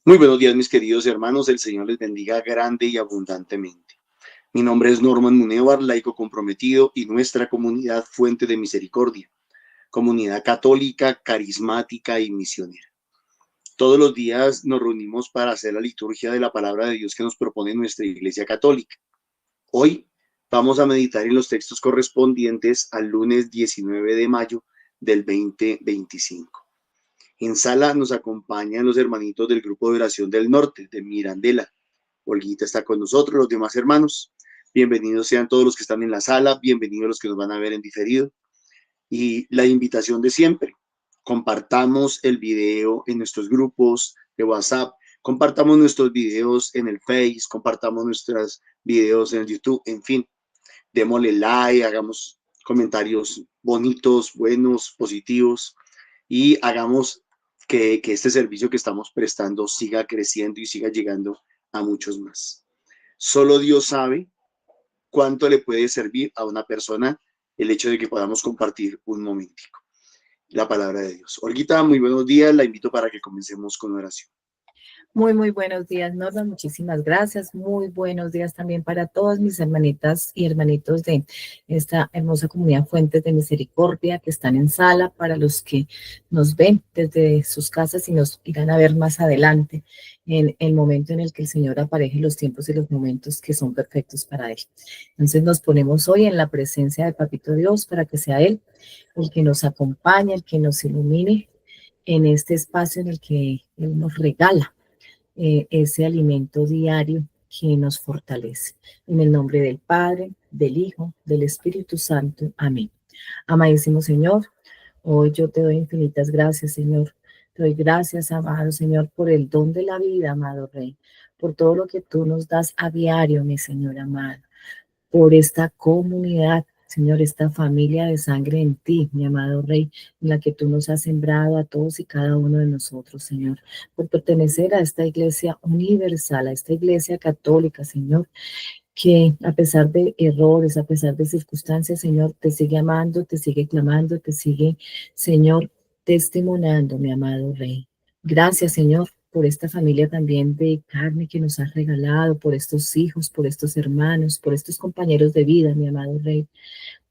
Muy buenos días, mis queridos hermanos. El Señor les bendiga grande y abundantemente. Mi nombre es Norman Munevar, laico comprometido y nuestra comunidad Fuente de Misericordia, comunidad católica, carismática y misionera. Todos los días nos reunimos para hacer la liturgia de la palabra de Dios que nos propone nuestra Iglesia Católica. Hoy vamos a meditar en los textos correspondientes al lunes 19 de mayo del 2025. En sala nos acompañan los hermanitos del grupo de oración del norte, de Mirandela. Olguita está con nosotros, los demás hermanos. Bienvenidos sean todos los que están en la sala, bienvenidos los que nos van a ver en diferido. Y la invitación de siempre, compartamos el video en nuestros grupos de WhatsApp, compartamos nuestros videos en el Face, compartamos nuestros videos en el YouTube, en fin, démosle like, hagamos comentarios bonitos, buenos, positivos y hagamos que este servicio que estamos prestando siga creciendo y siga llegando a muchos más. Solo Dios sabe cuánto le puede servir a una persona el hecho de que podamos compartir un momentico la palabra de Dios. Olguita, muy buenos días. La invito para que comencemos con oración. Muy buenos días, Norma. Muchísimas gracias. Muy buenos días también para todas mis hermanitas y hermanitos de esta hermosa comunidad Fuentes de Misericordia que están en sala, para los que nos ven desde sus casas y nos irán a ver más adelante en el momento en el que el Señor apareje los tiempos y los momentos que son perfectos para Él. Entonces nos ponemos hoy en la presencia de Papito Dios para que sea Él el que nos acompañe, el que nos ilumine en este espacio en el que Él nos regala ese alimento diario que nos fortalece. En el nombre del Padre, del Hijo, del Espíritu Santo. Amén. Amadísimo Señor, hoy yo te doy infinitas gracias, Señor. Te doy gracias, amado Señor, por el don de la vida, amado Rey, por todo lo que tú nos das a diario, mi Señor amado, por esta comunidad, Señor, esta familia de sangre en ti, mi amado Rey, en la que tú nos has sembrado a todos y cada uno de nosotros, Señor, por pertenecer a esta iglesia universal, a esta iglesia católica, Señor, que a pesar de errores, a pesar de circunstancias, Señor, te sigue amando, te sigue clamando, te sigue, Señor, testimoniando, mi amado Rey. Gracias, Señor, por esta familia también de carne que nos has regalado, por estos hijos, por estos hermanos, por estos compañeros de vida, mi amado Rey,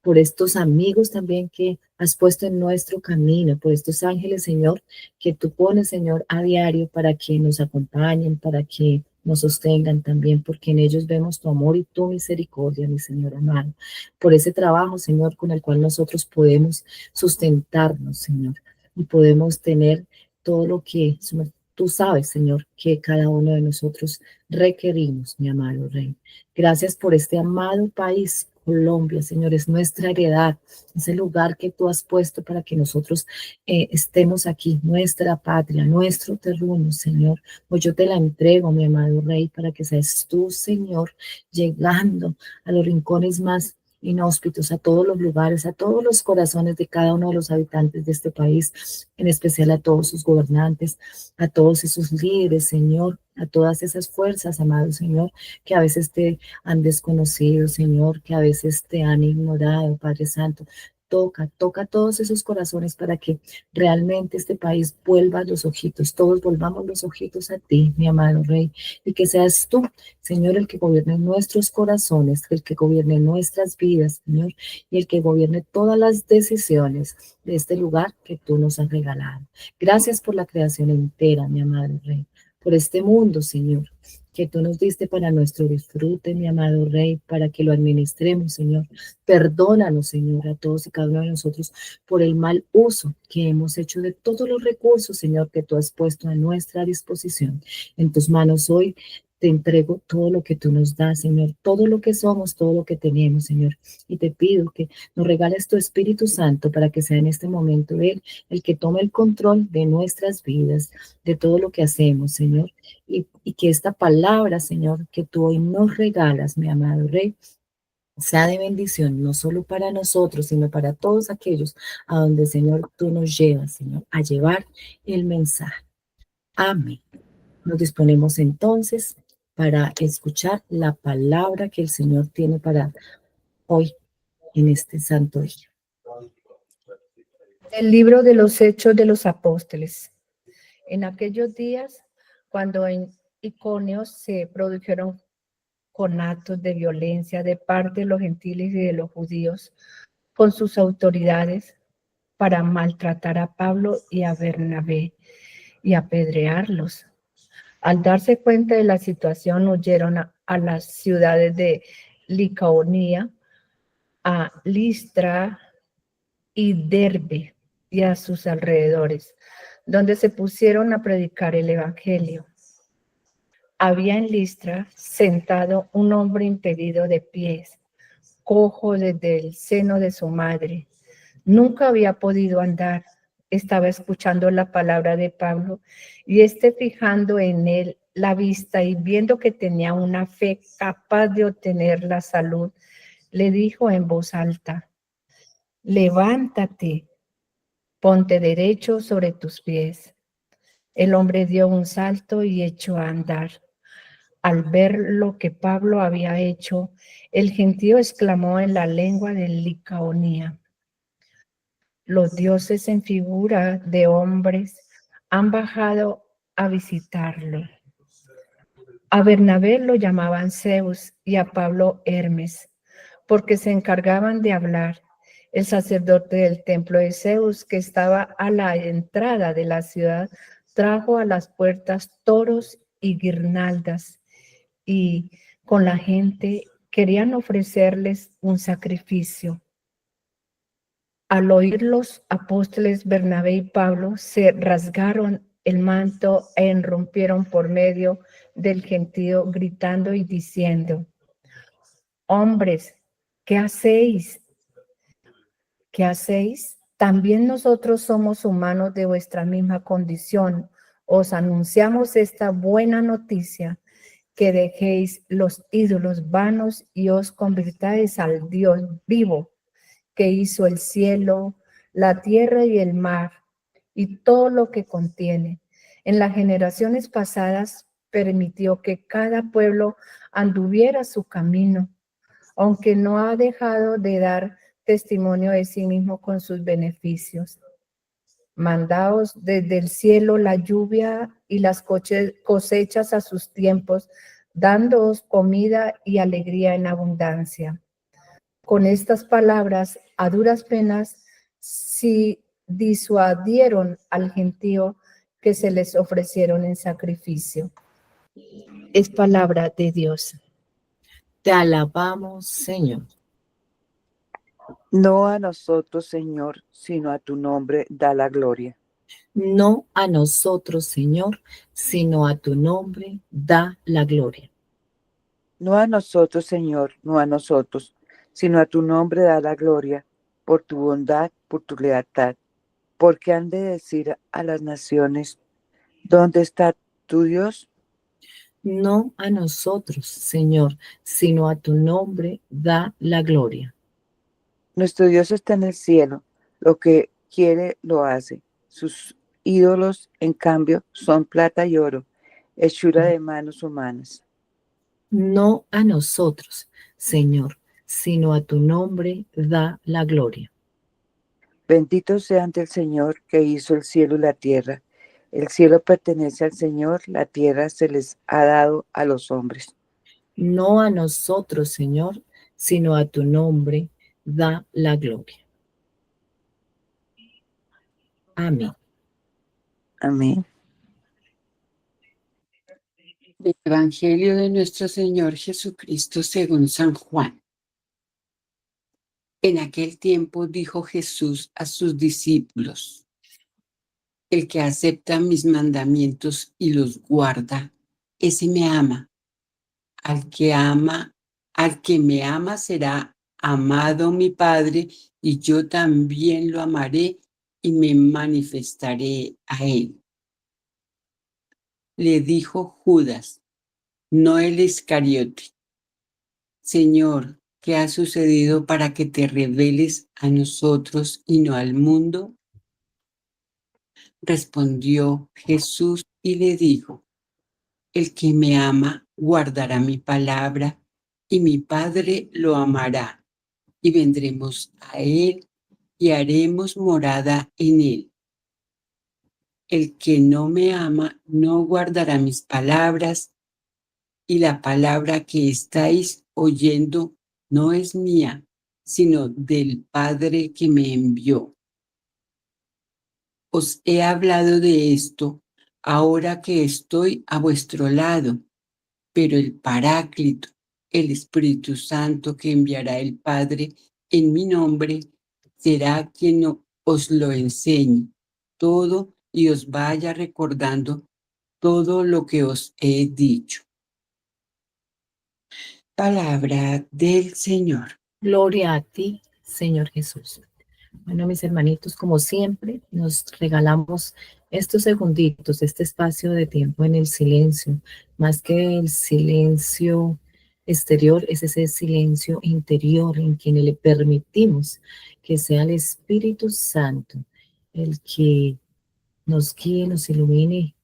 por estos amigos también que has puesto en nuestro camino, por estos ángeles, Señor, que tú pones, Señor, a diario para que nos acompañen, para que nos sostengan también, porque en ellos vemos tu amor y tu misericordia, mi Señor amado, por ese trabajo, Señor, con el cual nosotros podemos sustentarnos, Señor, y podemos tener todo lo que tú sabes, Señor, que cada uno de nosotros requerimos, mi amado Rey. Gracias por este amado país, Colombia, Señor, es nuestra heredad, es el lugar que tú has puesto para que nosotros estemos aquí, nuestra patria, nuestro terruño, Señor. Pues yo te la entrego, mi amado Rey, para que seas tú, Señor, llegando a los rincones más inhóspitos, a todos los lugares, a todos los corazones de cada uno de los habitantes de este país, en especial a todos sus gobernantes, a todos esos líderes, Señor, a todas esas fuerzas, amado Señor, que a veces te han desconocido, Señor, que a veces te han ignorado, Padre Santo. Toca todos esos corazones para que realmente este país vuelva los ojitos, todos volvamos los ojitos a ti, mi amado Rey, y que seas tú, Señor, el que gobierne nuestros corazones, el que gobierne nuestras vidas, Señor, y el que gobierne todas las decisiones de este lugar que tú nos has regalado. Gracias por la creación entera, mi amado Rey, por este mundo, Señor, que tú nos diste para nuestro disfrute, mi amado Rey, para que lo administremos, Señor. Perdónanos, Señor, a todos y cada uno de nosotros por el mal uso que hemos hecho de todos los recursos, Señor, que tú has puesto a nuestra disposición. En tus manos hoy te entrego todo lo que tú nos das, Señor, todo lo que somos, todo lo que tenemos, Señor. Y te pido que nos regales tu Espíritu Santo para que sea en este momento Él el que tome el control de nuestras vidas, de todo lo que hacemos, Señor. Y que esta palabra, Señor, que tú hoy nos regalas, mi amado Rey, sea de bendición, no solo para nosotros, sino para todos aquellos a donde, Señor, tú nos llevas, Señor, a llevar el mensaje. Amén. Nos disponemos entonces para escuchar la palabra que el Señor tiene para hoy en este santo día. El libro de los Hechos de los Apóstoles. En aquellos días, cuando en Iconio se produjeron con actos de violencia de parte de los gentiles y de los judíos con sus autoridades para maltratar a Pablo y a Bernabé y apedrearlos. Al darse cuenta de la situación, huyeron a las ciudades de Licaonía, a Listra y Derbe y a sus alrededores, donde se pusieron a predicar el evangelio. Había en Listra sentado un hombre impedido de pies, cojo desde el seno de su madre. Nunca había podido andar. Estaba escuchando la palabra de Pablo y fijando en él la vista y viendo que tenía una fe capaz de obtener la salud, le dijo en voz alta: levántate, ponte derecho sobre tus pies. El hombre dio un salto y echó a andar. Al ver lo que Pablo había hecho, el gentío exclamó en la lengua de Licaonía: los dioses en figura de hombres han bajado a visitarlo. A Bernabé lo llamaban Zeus y a Pablo Hermes, porque se encargaban de hablar. El sacerdote del templo de Zeus, que estaba a la entrada de la ciudad, trajo a las puertas toros y guirnaldas, y con la gente querían ofrecerles un sacrificio. Al oír los apóstoles Bernabé y Pablo, se rasgaron el manto e irrumpieron por medio del gentío, gritando y diciendo: hombres, ¿qué hacéis? ¿Qué hacéis? También nosotros somos humanos de vuestra misma condición. Os anunciamos esta buena noticia, que dejéis los ídolos vanos y os convirtáis al Dios vivo, que hizo el cielo, la tierra y el mar, y todo lo que contiene. En las generaciones pasadas permitió que cada pueblo anduviera su camino, aunque no ha dejado de dar testimonio de sí mismo con sus beneficios. Mandaos desde el cielo la lluvia y las cosechas a sus tiempos, dándoos comida y alegría en abundancia. Con estas palabras, a duras penas, sí disuadieron al gentío que se les ofrecieron en sacrificio. Es palabra de Dios. Te alabamos, Señor. No a nosotros, Señor, sino a tu nombre da la gloria. No a nosotros, Señor, sino a tu nombre da la gloria. No a nosotros, Señor, no a nosotros, sino a tu nombre da la gloria, por tu bondad, por tu lealtad. Porque han de decir a las naciones: ¿dónde está tu Dios? No a nosotros, Señor, sino a tu nombre da la gloria. Nuestro Dios está en el cielo, lo que quiere lo hace. Sus ídolos, en cambio, son plata y oro, hechura de manos humanas. No a nosotros, Señor, sino a tu nombre da la gloria. Bendito sea ante el Señor, que hizo el cielo y la tierra. El cielo pertenece al Señor, la tierra se les ha dado a los hombres. No a nosotros, Señor, sino a tu nombre da la gloria. Amén. Amén. Del Evangelio de nuestro Señor Jesucristo según San Juan. En aquel tiempo dijo Jesús a sus discípulos: el que acepta mis mandamientos y los guarda, ese me ama. Al que me ama será amado mi Padre, y yo también lo amaré y me manifestaré a él. Le dijo Judas, no el Iscariote: Señor, ¿qué ha sucedido para que te reveles a nosotros y no al mundo? Respondió Jesús y le dijo: el que me ama guardará mi palabra, y mi Padre lo amará, y vendremos a él y haremos morada en él. El que no me ama no guardará mis palabras, y la palabra que estáis oyendo no es mía, sino del Padre que me envió. Os he hablado de esto ahora que estoy a vuestro lado, pero el Paráclito, el Espíritu Santo que enviará el Padre en mi nombre, será quien os lo enseñe todo y os vaya recordando todo lo que os he dicho. Palabra del Señor. Gloria a ti, Señor Jesús. Bueno, mis hermanitos, como siempre, nos regalamos estos segunditos, este espacio de tiempo en el silencio. Más que el silencio exterior, es ese silencio interior en que le permitimos que sea el Espíritu Santo el que nos guíe, nos ilumine,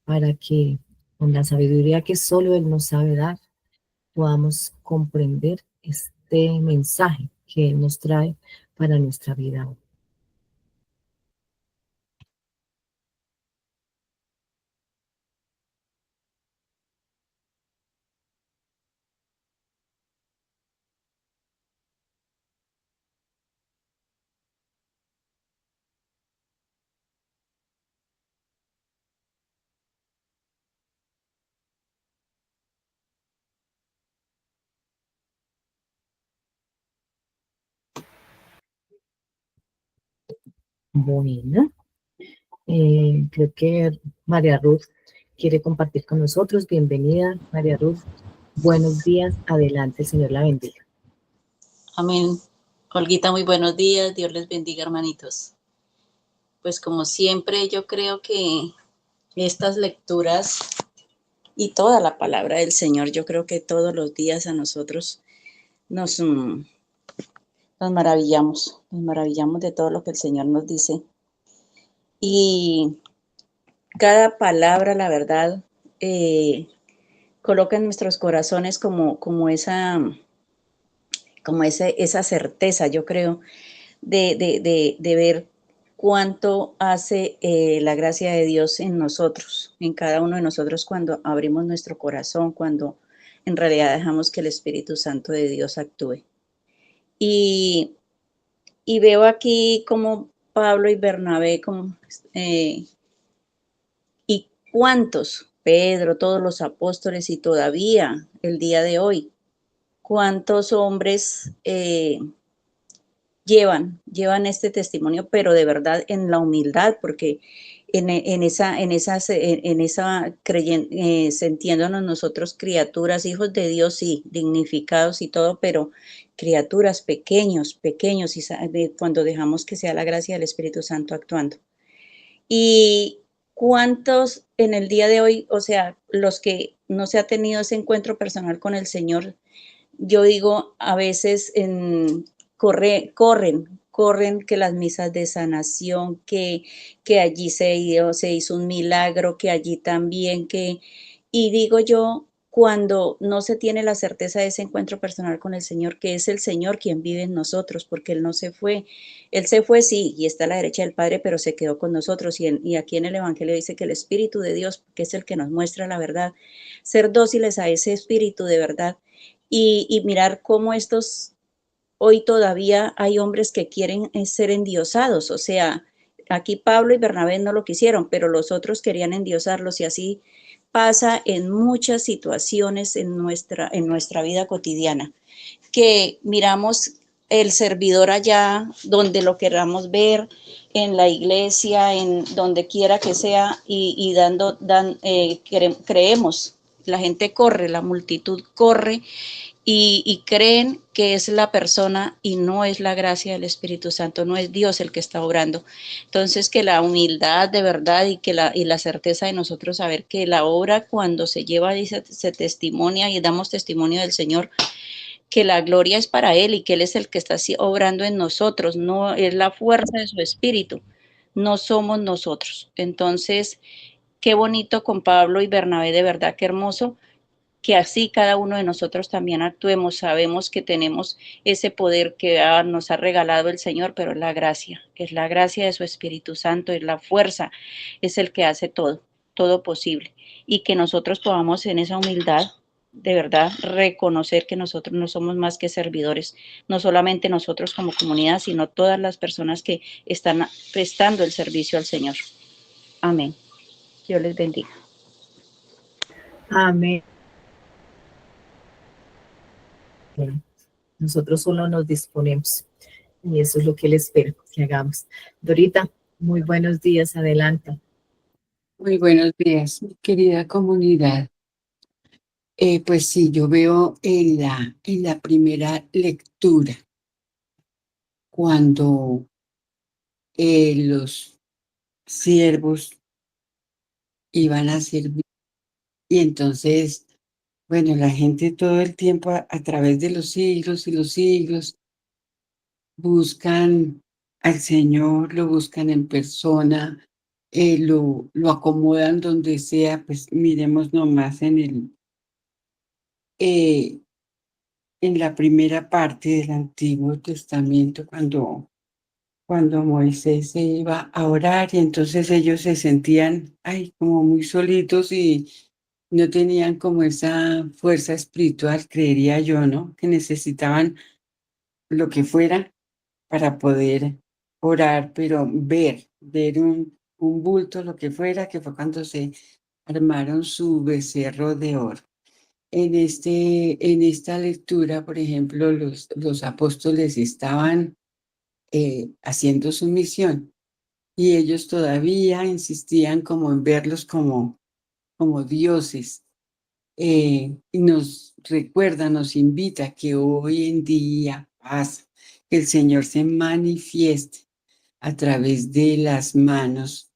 para que con la sabiduría que solo Él nos sabe dar, podamos comprender este mensaje que Él nos trae para nuestra vida. Bueno, creo que María Ruth quiere compartir con nosotros. Bienvenida, María Ruth. Buenos días. Adelante, el Señor la bendiga. Amén. Olguita, muy buenos días. Dios les bendiga, hermanitos. Pues como siempre, yo creo que estas lecturas y toda la palabra del Señor, yo creo que todos los días a nosotros nos maravillamos de todo lo que el Señor nos dice. Y cada palabra, la verdad, coloca en nuestros corazones esa certeza, yo creo, de ver cuánto hace la gracia de Dios en nosotros, en cada uno de nosotros, cuando abrimos nuestro corazón, cuando en realidad dejamos que el Espíritu Santo de Dios actúe. Y, y veo aquí como Pablo y Bernabé, y cuántos, Pedro, todos los apóstoles, y todavía el día de hoy, cuántos hombres llevan este testimonio, pero de verdad en la humildad, porque sintiéndonos nosotros criaturas, hijos de Dios, sí, dignificados y todo, pero criaturas pequeños, y cuando dejamos que sea la gracia del Espíritu Santo actuando. Y cuántos en el día de hoy, o sea, los que no se ha tenido ese encuentro personal con el Señor, yo digo, a veces corren que las misas de sanación, que allí se hizo un milagro, que allí también, y digo yo, cuando no se tiene la certeza de ese encuentro personal con el Señor, que es el Señor quien vive en nosotros, porque Él no se fue. Él se fue, sí, y está a la derecha del Padre, pero se quedó con nosotros. Y aquí en el Evangelio dice que el Espíritu de Dios, que es el que nos muestra la verdad, ser dóciles a ese Espíritu de verdad, y mirar cómo hoy todavía hay hombres que quieren ser endiosados. O sea, aquí Pablo y Bernabé no lo quisieron, pero los otros querían endiosarlos, y así pasa en muchas situaciones en nuestra vida cotidiana, que miramos el servidor allá donde lo queramos ver, en la iglesia, en donde quiera que sea, y creemos, la gente corre, la multitud corre, y creen que es la persona, y no es la gracia del Espíritu Santo, no es Dios el que está obrando. Entonces, que la humildad de verdad y la certeza de nosotros saber que la obra, cuando se lleva y se testimonia y damos testimonio del Señor, que la gloria es para Él y que Él es el que está obrando en nosotros, no es la fuerza de su Espíritu, no somos nosotros. Entonces, qué bonito con Pablo y Bernabé, de verdad, qué hermoso, que así cada uno de nosotros también actuemos. Sabemos que tenemos ese poder que nos ha regalado el Señor, pero es la gracia de su Espíritu Santo, es la fuerza, es el que hace todo posible. Y que nosotros podamos en esa humildad, de verdad, reconocer que nosotros no somos más que servidores, no solamente nosotros como comunidad, sino todas las personas que están prestando el servicio al Señor. Amén. Dios les bendiga. Amén. Nosotros solo nos disponemos y eso es lo que Él espera que hagamos. Dorita, muy buenos días, adelanta. Muy buenos días, mi querida comunidad. Pues sí, yo veo en la primera lectura, cuando los siervos iban a servir, y entonces, bueno, la gente todo el tiempo a través de los siglos y los siglos buscan al Señor, lo buscan en persona, lo acomodan donde sea. Pues miremos nomás eh, en la primera parte del Antiguo Testamento, cuando Moisés se iba a orar, y entonces ellos se sentían, ay, como muy solitos y no tenían como esa fuerza espiritual, creería yo, ¿no? Que necesitaban lo que fuera para poder orar, pero ver un bulto, lo que fuera, que fue cuando se armaron su becerro de oro. En esta lectura, por ejemplo, los apóstoles estaban haciendo su misión, y ellos todavía insistían como en verlos como dioses. Y nos recuerda, nos invita que hoy en día pasa, que el Señor se manifieste a través de las manos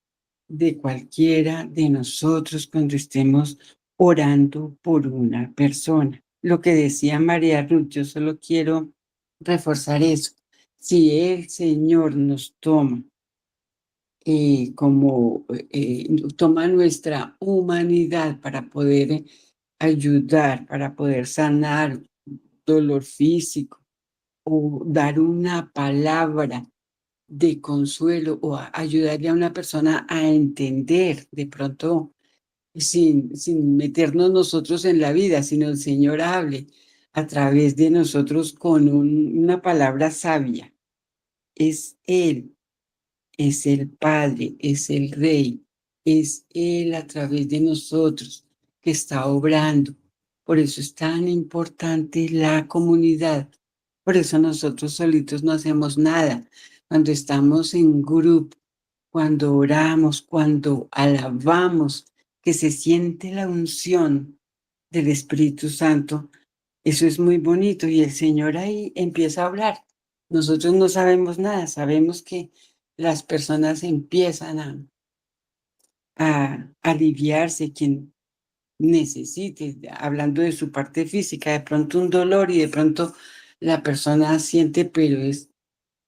de cualquiera de nosotros cuando estemos orando por una persona. Lo que decía María Ruth, yo solo quiero reforzar eso. Si el Señor nos toma nuestra humanidad para poder ayudar, para poder sanar dolor físico, o dar una palabra de consuelo, o ayudarle a una persona a entender, de pronto sin meternos nosotros en la vida, sino el Señor hable a través de nosotros con una palabra sabia. Es Él, es el Padre, es el Rey, es Él a través de nosotros que está obrando. Por eso es tan importante la comunidad. Por eso nosotros solitos no hacemos nada. Cuando estamos en grupo, cuando oramos, cuando alabamos, que se siente la unción del Espíritu Santo, eso es muy bonito, y el Señor ahí empieza a hablar. Nosotros no sabemos nada, sabemos que las personas empiezan a aliviarse, quien necesite, hablando de su parte física, de pronto un dolor, y de pronto la persona siente, pero es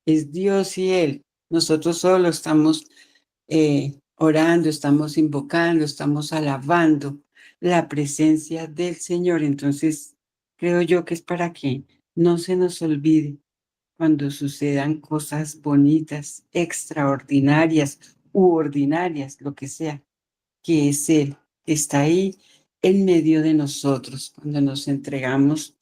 Dios y Él. Nosotros solo estamos orando, estamos invocando, estamos alabando la presencia del Señor. Entonces, creo yo que es para que no se nos olvide cuando sucedan cosas bonitas, extraordinarias u ordinarias, lo que sea, que es Él, que está ahí en medio de nosotros, cuando nos entregamos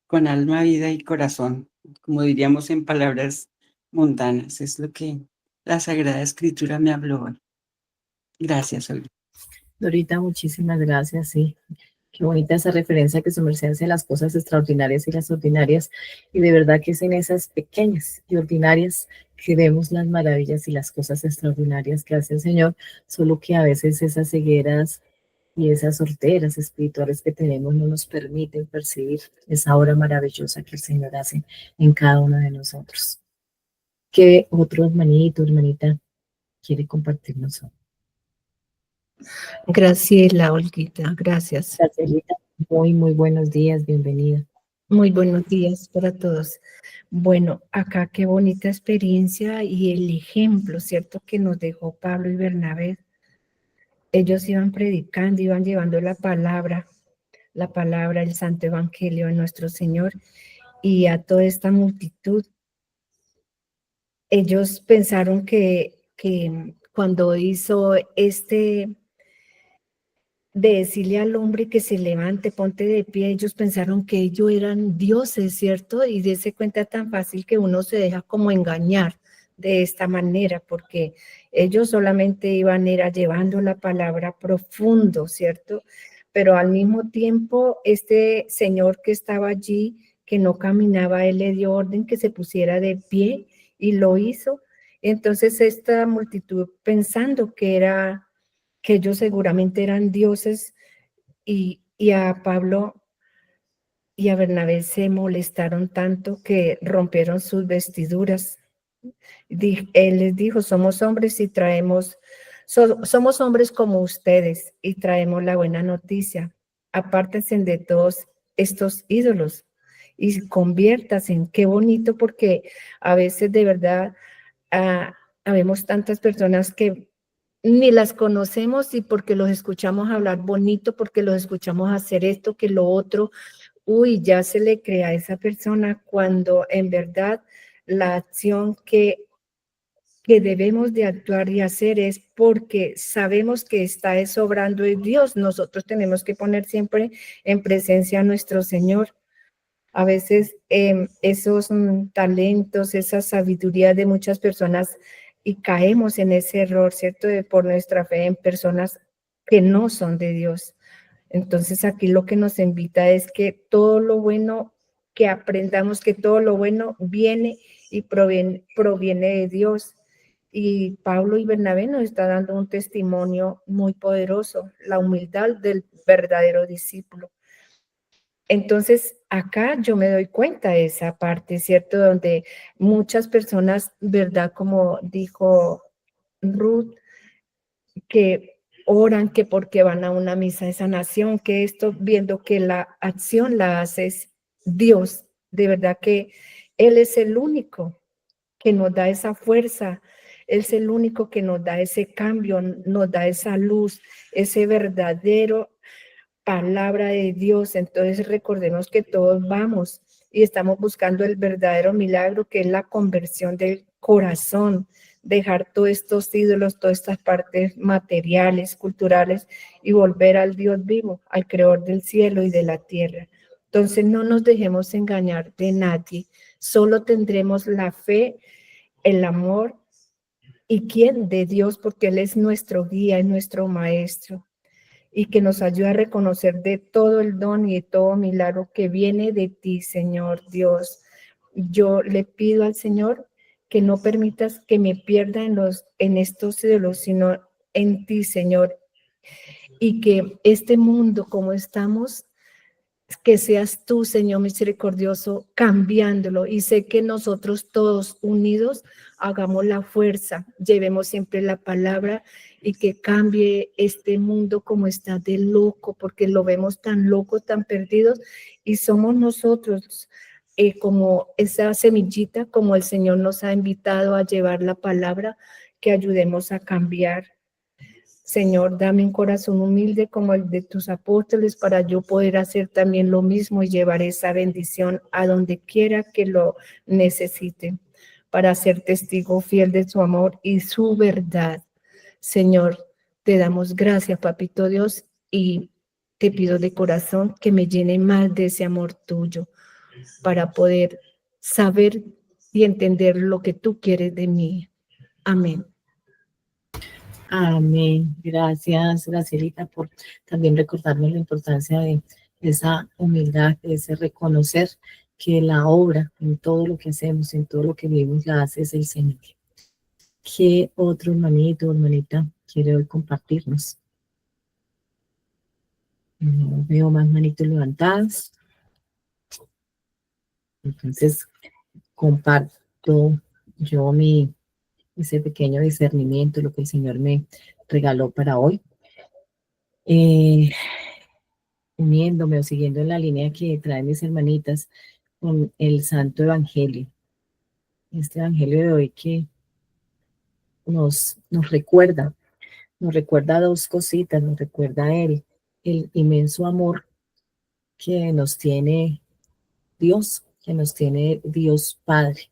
con alma, vida y corazón, como diríamos en palabras mundanas. Es lo que la Sagrada Escritura me habló hoy. Gracias, Olga. Dorita, muchísimas gracias, sí. Qué bonita esa referencia que su merced hace las cosas extraordinarias y las ordinarias. Y de verdad que es en esas pequeñas y ordinarias que vemos las maravillas y las cosas extraordinarias que hace el Señor, solo que a veces esas cegueras y esas sorteras espirituales que tenemos no nos permiten percibir esa obra maravillosa que el Señor hace en cada uno de nosotros. ¿Qué otro hermanito, hermanita quiere compartirnos hoy? Graciela, Olguita, gracias. Gracielita, muy buenos días, bienvenida. Muy buenos días para todos. Bueno, acá qué bonita experiencia y el ejemplo, ¿cierto?, que nos dejó Pablo y Bernabé. Ellos iban predicando, iban llevando la palabra la palabra, el santo evangelio de nuestro Señor. Y a toda esta multitud, ellos pensaron que cuando hizo de decirle al hombre que se levante, ponte de pie, ellos pensaron que ellos eran dioses, ¿cierto? Y de cuenta tan fácil que uno se deja como engañar de esta manera, porque ellos solamente iban a ir llevando la palabra profundo, ¿cierto? Pero al mismo tiempo, este señor que estaba allí, que no caminaba, él le dio orden que se pusiera de pie y lo hizo. Entonces esta multitud, pensando que ellos seguramente eran dioses, y a Pablo y a Bernabé se molestaron tanto que rompieron sus vestiduras. Él les dijo, somos hombres y somos hombres como ustedes y traemos la buena noticia. Apártense de todos estos ídolos y conviértanse. Qué bonito, porque a veces de verdad habemos tantas personas que ni las conocemos, y porque los escuchamos hablar bonito, porque los escuchamos hacer esto, que lo otro, ya se le crea a esa persona, cuando en verdad la acción que debemos de actuar y hacer es porque sabemos que está sobrando en Dios. Nosotros tenemos que poner siempre en presencia a nuestro Señor. A veces esos talentos, esa sabiduría de muchas personas, y caemos en ese error, ¿cierto? Por nuestra fe en personas que no son de Dios. Entonces aquí lo que nos invita es que todo lo bueno, que aprendamos que todo lo bueno viene y proviene de Dios. Y Pablo y Bernabé nos está dando un testimonio muy poderoso, la humildad del verdadero discípulo. Entonces, acá yo me doy cuenta de esa parte, ¿cierto? Donde muchas personas, ¿verdad? Como dijo Ruth, que oran, que porque van a una misa de sanación, que esto, viendo que la acción la hace Dios. De verdad que Él es el único que nos da esa fuerza, Él es el único que nos da ese cambio, nos da esa luz, ese verdadero palabra de Dios. Entonces recordemos que todos vamos y estamos buscando el verdadero milagro, que es la conversión del corazón, dejar todos estos ídolos, todas estas partes materiales, culturales, y volver al Dios vivo, al creador del cielo y de la tierra. Entonces no nos dejemos engañar de nadie, solo tendremos la fe, el amor, y quién, de Dios, porque Él es nuestro guía, es nuestro maestro, y que nos ayude a reconocer de todo el don y de todo milagro que viene de ti, Señor Dios. Yo le pido al Señor que no permitas que me pierda en estos ídolos, sino en ti, Señor, y que este mundo como estamos, que seas tú, Señor misericordioso, cambiándolo. Y sé que nosotros todos unidos hagamos la fuerza, llevemos siempre la palabra, y que cambie este mundo como está de loco, porque lo vemos tan loco, tan perdidos, y somos nosotros como esa semillita, como el Señor nos ha invitado a llevar la palabra, que ayudemos a cambiar. Señor, dame un corazón humilde como el de tus apóstoles, para yo poder hacer también lo mismo y llevar esa bendición a donde quiera que lo necesiten, para ser testigo fiel de su amor y su verdad. Señor, te damos gracias, Papito Dios, y te pido de corazón que me llene más de ese amor tuyo, para poder saber y entender lo que tú quieres de mí. Amén. Amén. Gracias, Gracielita, por también recordarnos la importancia de esa humildad, de ese reconocer que la obra en todo lo que hacemos, en todo lo que vivimos, la hace es el Señor. ¿Qué otro hermanito, hermanita quiere hoy compartirnos? No veo más manitos levantadas. Entonces, comparto yo ese pequeño discernimiento, lo que el Señor me regaló para hoy. Uniéndome o siguiendo en la línea que traen mis hermanitas con el Santo Evangelio. Este Evangelio de hoy que nos recuerda dos cositas, nos recuerda el inmenso amor que nos tiene Dios, que nos tiene Dios Padre.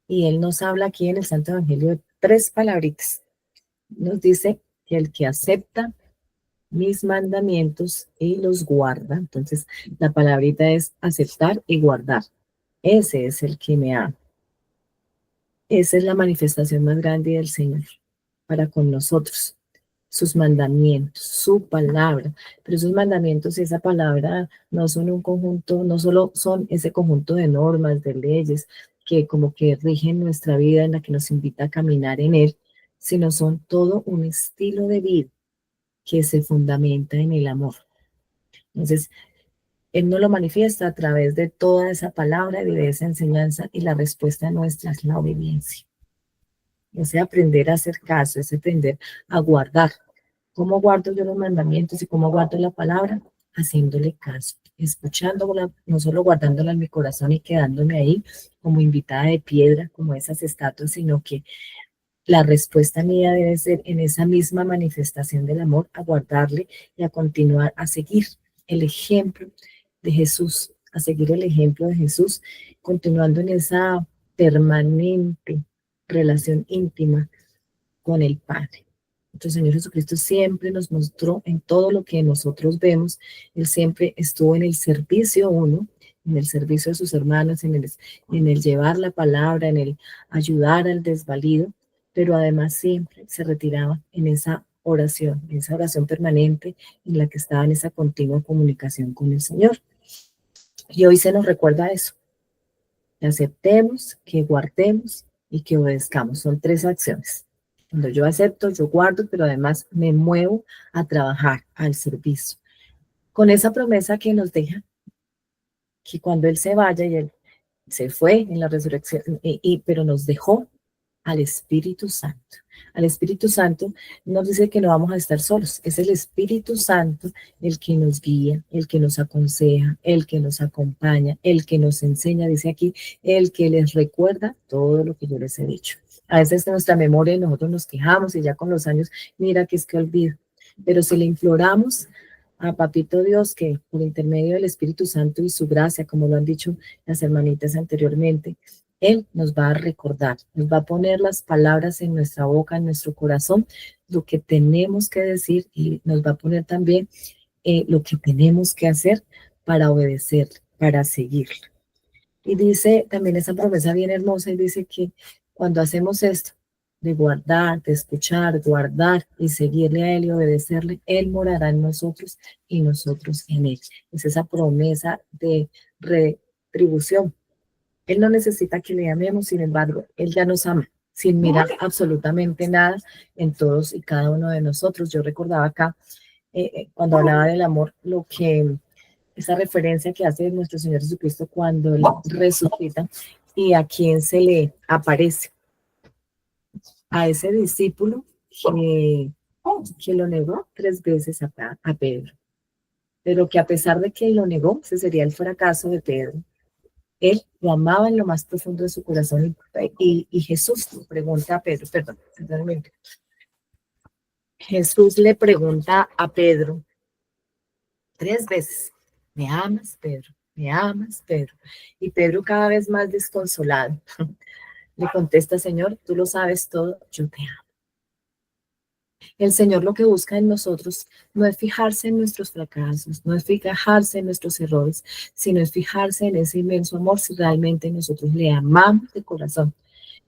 Y Él nos habla aquí en el Santo Evangelio de 3 palabritas. Nos dice que el que acepta mis mandamientos y los guarda. Entonces, la palabrita es aceptar y guardar. Ese es el que me ama. Esa es la manifestación más grande del Señor para con nosotros. Sus mandamientos, su palabra. Pero esos mandamientos y esa palabra no son un conjunto, no solo son ese conjunto de normas, de leyes que como que rigen nuestra vida, en la que nos invita a caminar en él, sino son todo un estilo de vida que se fundamenta en el amor. Entonces, Él nos lo manifiesta a través de toda esa palabra y de esa enseñanza, y la respuesta nuestra es la obediencia. Ese aprender a hacer caso, ese aprender a guardar. ¿Cómo guardo yo los mandamientos y cómo guardo la palabra? Haciéndole caso, escuchándola, no solo guardándola en mi corazón y quedándome ahí como invitada de piedra, como esas estatuas, sino que la respuesta mía debe ser en esa misma manifestación del amor, a guardarle y a continuar a seguir el ejemplo de Jesús, a seguir el ejemplo de Jesús, continuando en esa permanente relación íntima con el Padre. Nuestro Señor Jesucristo siempre nos mostró en todo lo que nosotros vemos, Él siempre estuvo en el servicio uno, en el servicio de sus hermanos, en el llevar la palabra, en el ayudar al desvalido, pero además siempre se retiraba en esa oración permanente en la que estaba en esa continua comunicación con el Señor. Y hoy se nos recuerda eso, que aceptemos, que guardemos y que obedezcamos. Son 3 acciones. Cuando yo acepto, yo guardo, pero además me muevo a trabajar al servicio. Con esa promesa que nos deja, que cuando Él se vaya, y Él se fue en la resurrección, pero nos dejó al Espíritu Santo. Al Espíritu Santo nos dice que no vamos a estar solos. Es el Espíritu Santo el que nos guía, el que nos aconseja, el que nos acompaña, el que nos enseña, dice aquí, el que les recuerda todo lo que yo les he dicho. A veces en nuestra memoria nosotros nos quejamos y ya con los años, mira que es que olvido. Pero si le imploramos a Papito Dios que por intermedio del Espíritu Santo y su gracia, como lo han dicho las hermanitas anteriormente, Él nos va a recordar, nos va a poner las palabras en nuestra boca, en nuestro corazón, lo que tenemos que decir, y nos va a poner también lo que tenemos que hacer para obedecer, para seguir. Y dice también esa promesa bien hermosa, y dice que cuando hacemos esto, de guardar, de escuchar, guardar y seguirle a Él y obedecerle, Él morará en nosotros y nosotros en Él. Es esa promesa de retribución. Él no necesita que le amemos, sin embargo, Él ya nos ama, sin mirar absolutamente nada en todos y cada uno de nosotros. Yo recordaba acá, cuando hablaba del amor, esa referencia que hace nuestro Señor Jesucristo cuando Él resucita y a quien se le aparece. A ese discípulo que lo negó 3 veces a Pedro, pero que a pesar de que lo negó, ese sería el fracaso de Pedro. Él lo amaba en lo más profundo de su corazón, y Jesús le pregunta a Pedro, perdóname, Jesús le pregunta a Pedro 3 veces, ¿me amas, Pedro? ¿Me amas, Pedro? Y Pedro, cada vez más desconsolado, le contesta, Señor, tú lo sabes todo, yo te amo. El Señor lo que busca en nosotros no es fijarse en nuestros fracasos, no es fijarse en nuestros errores, sino es fijarse en ese inmenso amor si realmente nosotros le amamos de corazón.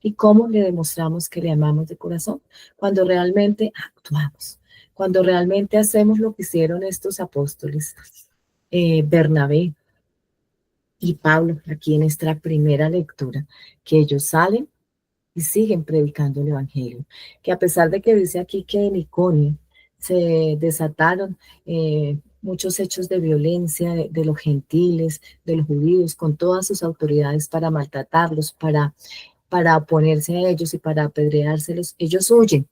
¿Y cómo le demostramos que le amamos de corazón? Cuando realmente actuamos, cuando realmente hacemos lo que hicieron estos apóstoles, Bernabé y Pablo, aquí en nuestra primera lectura, que ellos salen y siguen predicando el Evangelio, que a pesar de que dice aquí que en Iconio se desataron muchos hechos de violencia de los gentiles, de los judíos, con todas sus autoridades para maltratarlos, para oponerse a ellos y para apedreárselos, ellos huyen,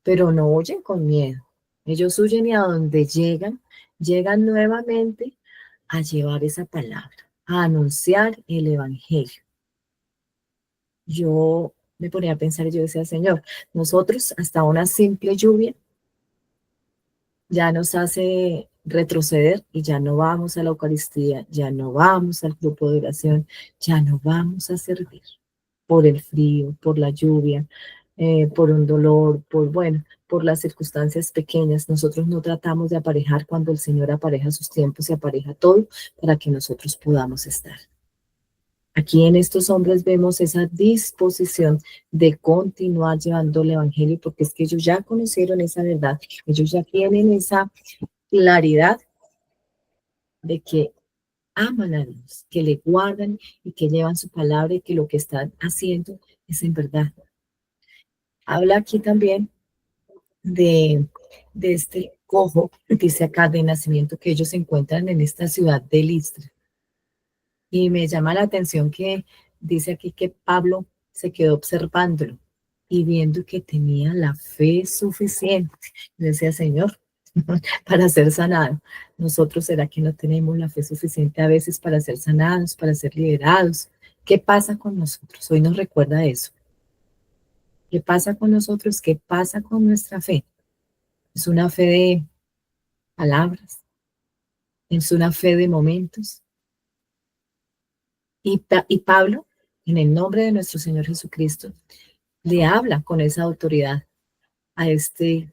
pero no huyen con miedo. Ellos huyen y a donde llegan nuevamente a llevar esa palabra, a anunciar el Evangelio. Yo me ponía a pensar y yo decía, Señor, nosotros hasta una simple lluvia ya nos hace retroceder y ya no vamos a la Eucaristía, ya no vamos al grupo de oración, ya no vamos a servir por el frío, por la lluvia, por un dolor, por las circunstancias pequeñas. Nosotros no tratamos de aparejar cuando el Señor apareja sus tiempos y apareja todo para que nosotros podamos estar. Aquí en estos hombres vemos esa disposición de continuar llevando el evangelio, porque es que ellos ya conocieron esa verdad, ellos ya tienen esa claridad de que aman a Dios, que le guardan y que llevan su palabra y que lo que están haciendo es en verdad. Habla aquí también de este cojo, dice acá, de nacimiento, que ellos se encuentran en esta ciudad de Listra. Y me llama la atención que dice aquí que Pablo se quedó observándolo y viendo que tenía la fe suficiente. Decía, Señor, para ser sanado. Nosotros, ¿será que no tenemos la fe suficiente a veces para ser sanados, para ser liberados? ¿Qué pasa con nosotros? Hoy nos recuerda eso. ¿Qué pasa con nosotros? ¿Qué pasa con nuestra fe? ¿Es una fe de palabras? ¿Es una fe de momentos? Y Pablo, en el nombre de nuestro Señor Jesucristo, le habla con esa autoridad a este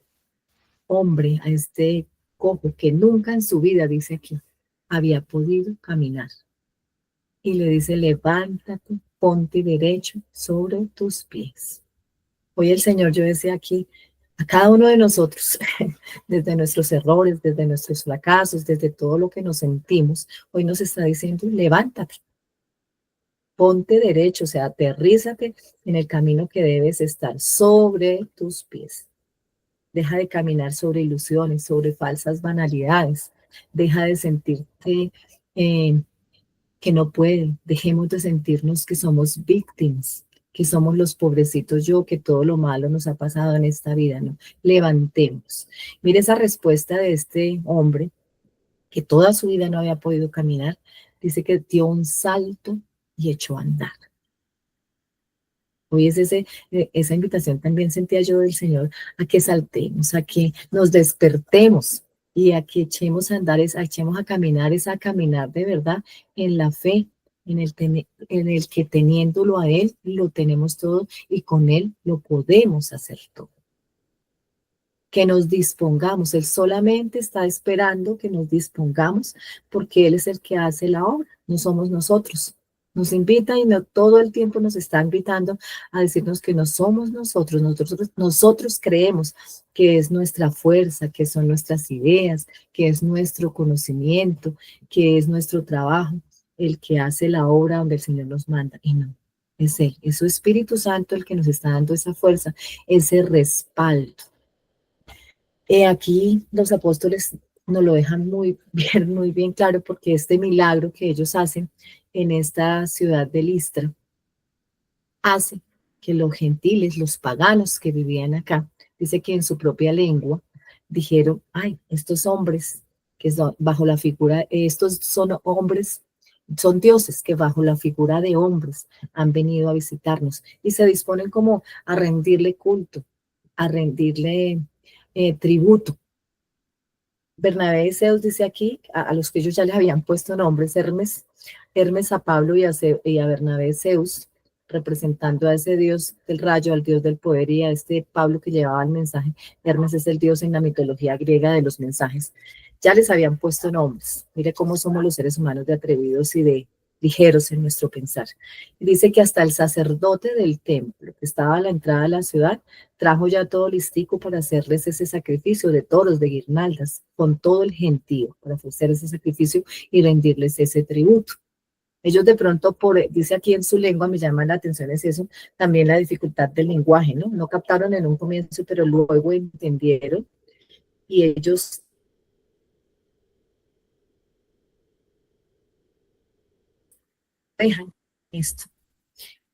hombre, a este cojo que nunca en su vida, dice aquí, había podido caminar. Y le dice, levántate, ponte derecho sobre tus pies. Hoy el Señor, yo decía aquí, a cada uno de nosotros, desde nuestros errores, desde nuestros fracasos, desde todo lo que nos sentimos, hoy nos está diciendo, levántate, ponte derecho, o sea, aterrízate en el camino que debes estar sobre tus pies. Deja de caminar sobre ilusiones, sobre falsas banalidades. Deja de sentirte que no puede. Dejemos de sentirnos que somos víctimas, que somos los pobrecitos yo, que todo lo malo nos ha pasado en esta vida, ¿no? Levantemos. Mire esa respuesta de este hombre que toda su vida no había podido caminar. Dice que dio un salto y echó a andar. Hoy es esa invitación también sentía yo del Señor a que saltemos, a que nos despertemos y a que echemos a andar, echemos a caminar, es a caminar de verdad en la fe, en el que teniéndolo a Él lo tenemos todo y con Él lo podemos hacer todo. Que nos dispongamos, Él solamente está esperando que nos dispongamos porque Él es el que hace la obra, no somos nosotros. Nos invita y no todo el tiempo nos está invitando a decirnos que no somos nosotros. Nosotros creemos que es nuestra fuerza, que son nuestras ideas, que es nuestro conocimiento, que es nuestro trabajo, el que hace la obra donde el Señor nos manda. Y no, es Él, es su Espíritu Santo el que nos está dando esa fuerza, ese respaldo. Aquí los apóstoles nos lo dejan muy bien claro, porque este milagro que ellos hacen en esta ciudad de Listra hace que los gentiles, los paganos que vivían acá, dice que en su propia lengua dijeron, ay, estos hombres que son bajo la figura, estos son hombres, son dioses que bajo la figura de hombres han venido a visitarnos y se disponen como a rendirle culto, a rendirle tributo. Bernabé y Zeus dice aquí, a los que ellos ya les habían puesto nombres, Hermes a Pablo y a Bernabé Zeus, representando a ese dios del rayo, al dios del poder, y a este Pablo que llevaba el mensaje. Hermes es el dios en la mitología griega de los mensajes. Ya les habían puesto nombres. Mire cómo somos los seres humanos de atrevidos y de ligeros en nuestro pensar. Dice que hasta el sacerdote del templo, que estaba a la entrada de la ciudad, trajo ya todo listico para hacerles ese sacrificio de toros, de guirnaldas, con todo el gentío, para ofrecer ese sacrificio y rendirles ese tributo. Ellos de pronto, dice aquí en su lengua, me llama la atención es eso, también la dificultad del lenguaje, ¿no? No captaron en un comienzo, pero luego entendieron y ellos dejan esto.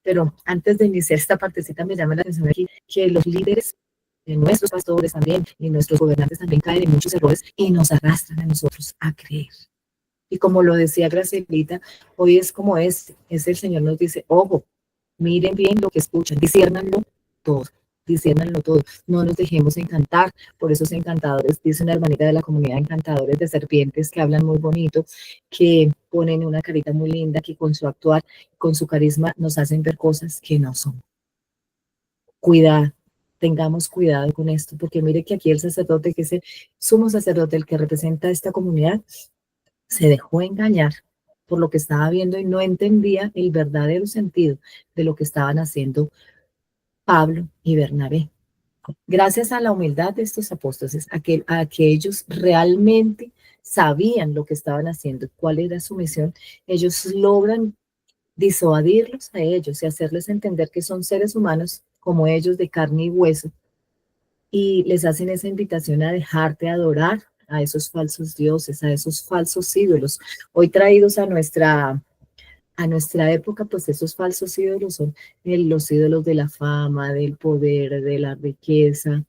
Pero antes de iniciar esta partecita me llama la atención aquí que los líderes, nuestros pastores también y nuestros gobernantes también caen en muchos errores y nos arrastran a nosotros a creer. Y como lo decía Gracielita, hoy es como es el Señor nos dice, ojo, miren bien lo que escuchan, disciérnanlo todo. diciéndolo todo, no nos dejemos encantar por esos encantadores, dice una hermanita de la comunidad, encantadores de serpientes que hablan muy bonito, que ponen una carita muy linda, que con su actuar, con su carisma nos hacen ver cosas que no son. Cuidado, tengamos cuidado con esto, porque mire que aquí el sacerdote, que es el sumo sacerdote, el que representa a esta comunidad, se dejó engañar por lo que estaba viendo y no entendía el verdadero sentido de lo que estaban haciendo Pablo y Bernabé. Gracias a la humildad de estos apóstoles, a que ellos realmente sabían lo que estaban haciendo, cuál era su misión, ellos logran disuadirlos a ellos y hacerles entender que son seres humanos como ellos, de carne y hueso, y les hacen esa invitación a dejar de adorar a esos falsos dioses, a esos falsos ídolos. Hoy traídos a nuestra época, pues esos falsos ídolos son los ídolos de la fama, del poder, de la riqueza,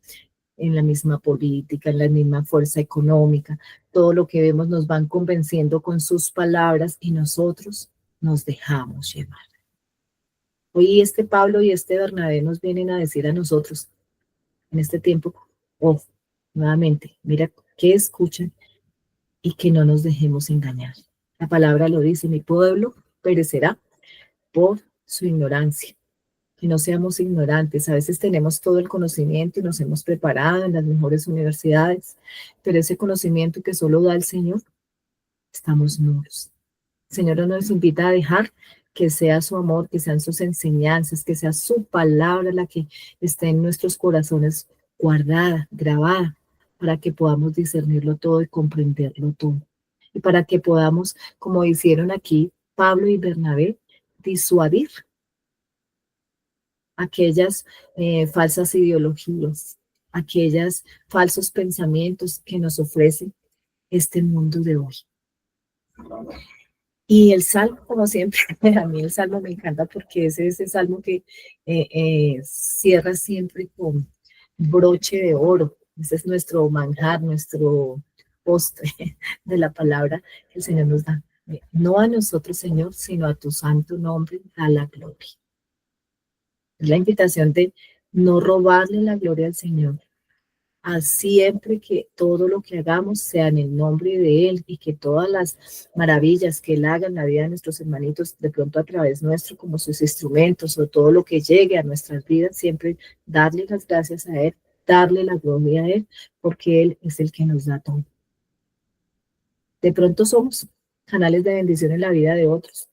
en la misma política, en la misma fuerza económica. Todo lo que vemos nos van convenciendo con sus palabras y nosotros nos dejamos llevar. Hoy este Pablo y este Bernabé nos vienen a decir a nosotros en este tiempo, oh, nuevamente, mira que escuchan y que no nos dejemos engañar. La palabra lo dice, mi pueblo perecerá por su ignorancia. Que no seamos ignorantes. A veces tenemos todo el conocimiento y nos hemos preparado en las mejores universidades, pero ese conocimiento que solo da el Señor, estamos nulos. El Señor nos invita a dejar que sea su amor, que sean sus enseñanzas, que sea su palabra la que esté en nuestros corazones guardada, grabada, para que podamos discernirlo todo y comprenderlo todo. Y para que podamos, como hicieron aquí Pablo y Bernabé, disuadir aquellas falsas ideologías, aquellos falsos pensamientos que nos ofrece este mundo de hoy. Y el salmo, como siempre, a mí el salmo me encanta porque es ese salmo que cierra siempre con broche de oro. Ese es nuestro manjar, nuestro postre de la palabra que el Señor nos da. No a nosotros, Señor, sino a tu santo nombre, da la gloria. Es la invitación de no robarle la gloria al Señor, a siempre que todo lo que hagamos sea en el nombre de Él y que todas las maravillas que Él haga en la vida de nuestros hermanitos, de pronto a través nuestro, como sus instrumentos o todo lo que llegue a nuestras vidas, siempre darle las gracias a Él, darle la gloria a Él, porque Él es el que nos da todo. De pronto somos canales de bendición en la vida de otros.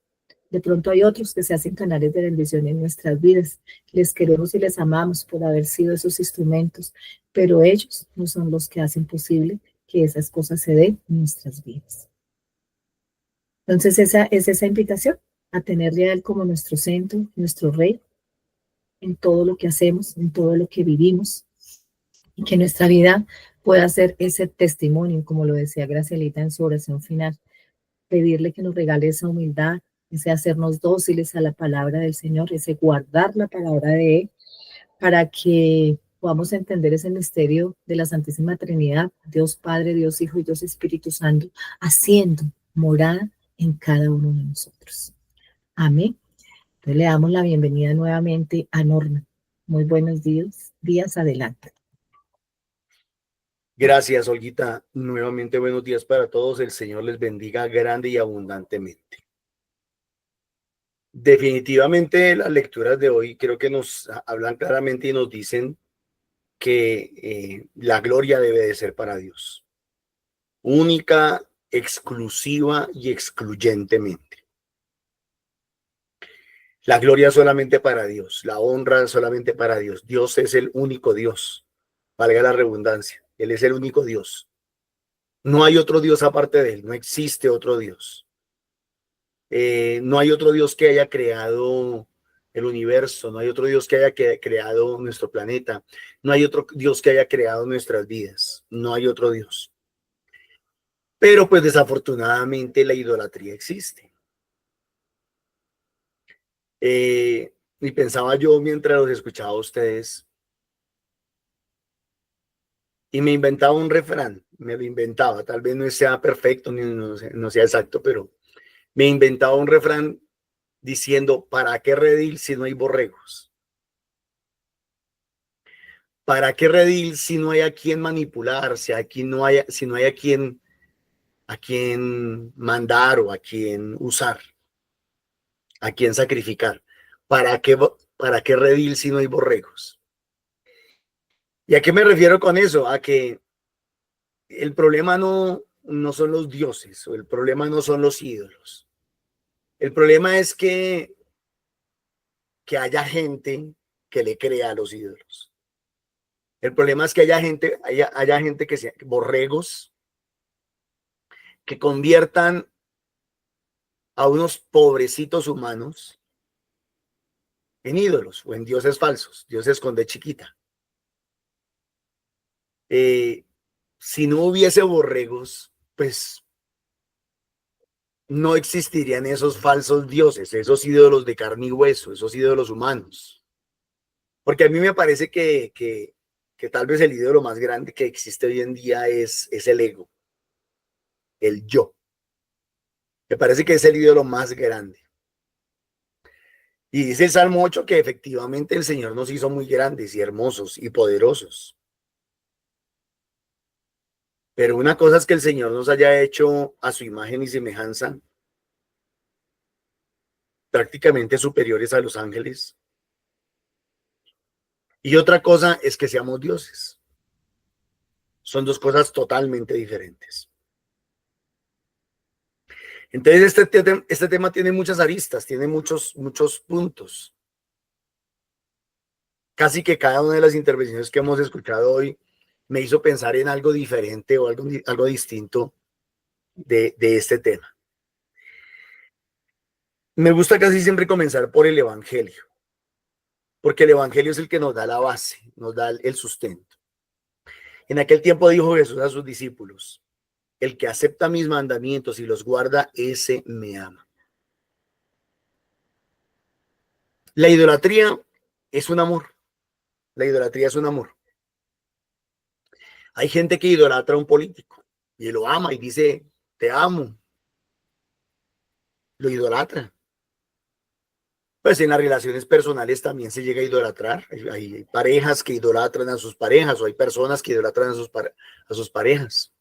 De pronto hay otros que se hacen canales de bendición en nuestras vidas. Les queremos y les amamos por haber sido esos instrumentos, pero ellos no son los que hacen posible que esas cosas se den en nuestras vidas. Entonces esa es esa invitación a tenerle a Él como nuestro centro, nuestro rey, en todo lo que hacemos, en todo lo que vivimos, y que nuestra vida pueda ser ese testimonio, como lo decía Gracielita en su oración final, pedirle que nos regale esa humildad, ese hacernos dóciles a la palabra del Señor, ese guardar la palabra de Él, para que podamos entender ese misterio de la Santísima Trinidad, Dios Padre, Dios Hijo y Dios Espíritu Santo, haciendo morada en cada uno de nosotros. Amén. Entonces le damos la bienvenida nuevamente a Norma. Muy buenos días adelante. Gracias, Olguita. Nuevamente buenos días para todos. El Señor les bendiga grande y abundantemente. Definitivamente las lecturas de hoy creo que nos hablan claramente y nos dicen que la gloria debe de ser para Dios. Única, exclusiva y excluyentemente. La gloria solamente para Dios, la honra solamente para Dios. Dios es el único Dios, valga la redundancia. Él es el único Dios. No hay otro Dios aparte de Él, no existe otro Dios. No hay otro Dios que haya creado el universo, no hay otro Dios que haya creado nuestro planeta, no hay otro Dios que haya creado nuestras vidas, no hay otro Dios. Pero pues desafortunadamente la idolatría existe. Y pensaba yo mientras los escuchaba a ustedes y me inventaba un refrán, me lo inventaba, tal vez no sea perfecto ni no sea exacto, pero me inventaba un refrán diciendo, ¿para qué redil si no hay borregos? ¿Para qué redil si no hay a quien manipular, si no hay a quien mandar o a quien usar, a quien sacrificar? ¿Para qué redil si no hay borregos? ¿Y a qué me refiero con eso? A que el problema no son los dioses, o el problema no son los ídolos. El problema es que haya gente que le crea a los ídolos. El problema es que haya gente que sea borregos, que conviertan a unos pobrecitos humanos en ídolos o en dioses falsos, dioses con D chiquita. Si no hubiese borregos, pues no existirían esos falsos dioses, esos ídolos de carne y hueso, esos ídolos humanos. Porque a mí me parece que tal vez el ídolo más grande que existe hoy en día es el ego, el yo. Me parece que es el ídolo más grande. Y dice el Salmo 8 que efectivamente el Señor nos hizo muy grandes y hermosos y poderosos. Pero una cosa es que el Señor nos haya hecho a su imagen y semejanza, prácticamente superiores a los ángeles. Y otra cosa es que seamos dioses. Son dos cosas totalmente diferentes. Entonces este tema tiene muchas aristas, tiene muchos puntos. Casi que cada una de las intervenciones que hemos escuchado hoy me hizo pensar en algo diferente o algo distinto de este tema. Me gusta casi siempre comenzar por el Evangelio, porque el Evangelio es el que nos da la base, nos da el sustento. En aquel tiempo dijo Jesús a sus discípulos: el que acepta mis mandamientos y los guarda, ese me ama. La idolatría es un amor. La idolatría es un amor. Hay gente que idolatra a un político y lo ama y dice, te amo. Lo idolatra. Pues en las relaciones personales también se llega a idolatrar. Hay parejas que idolatran a sus parejas, o hay personas que idolatran a sus parejas.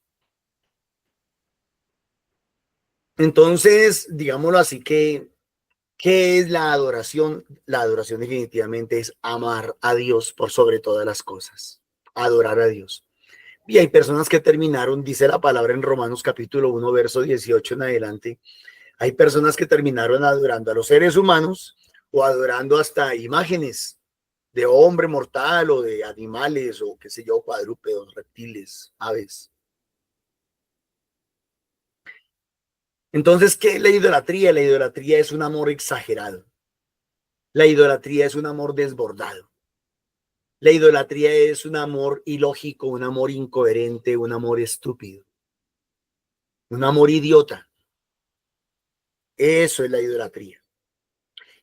Entonces, digámoslo así, ¿qué es la adoración? La adoración definitivamente es amar a Dios por sobre todas las cosas. Adorar a Dios. Y hay personas que terminaron, dice la palabra en Romanos capítulo 1, verso 18 en adelante, hay personas que terminaron adorando a los seres humanos o adorando hasta imágenes de hombre mortal o de animales o qué sé yo, cuadrúpedos, reptiles, aves. Entonces, ¿qué es la idolatría? La idolatría es un amor exagerado. La idolatría es un amor desbordado. La idolatría es un amor ilógico, un amor incoherente, un amor estúpido, un amor idiota. Eso es la idolatría.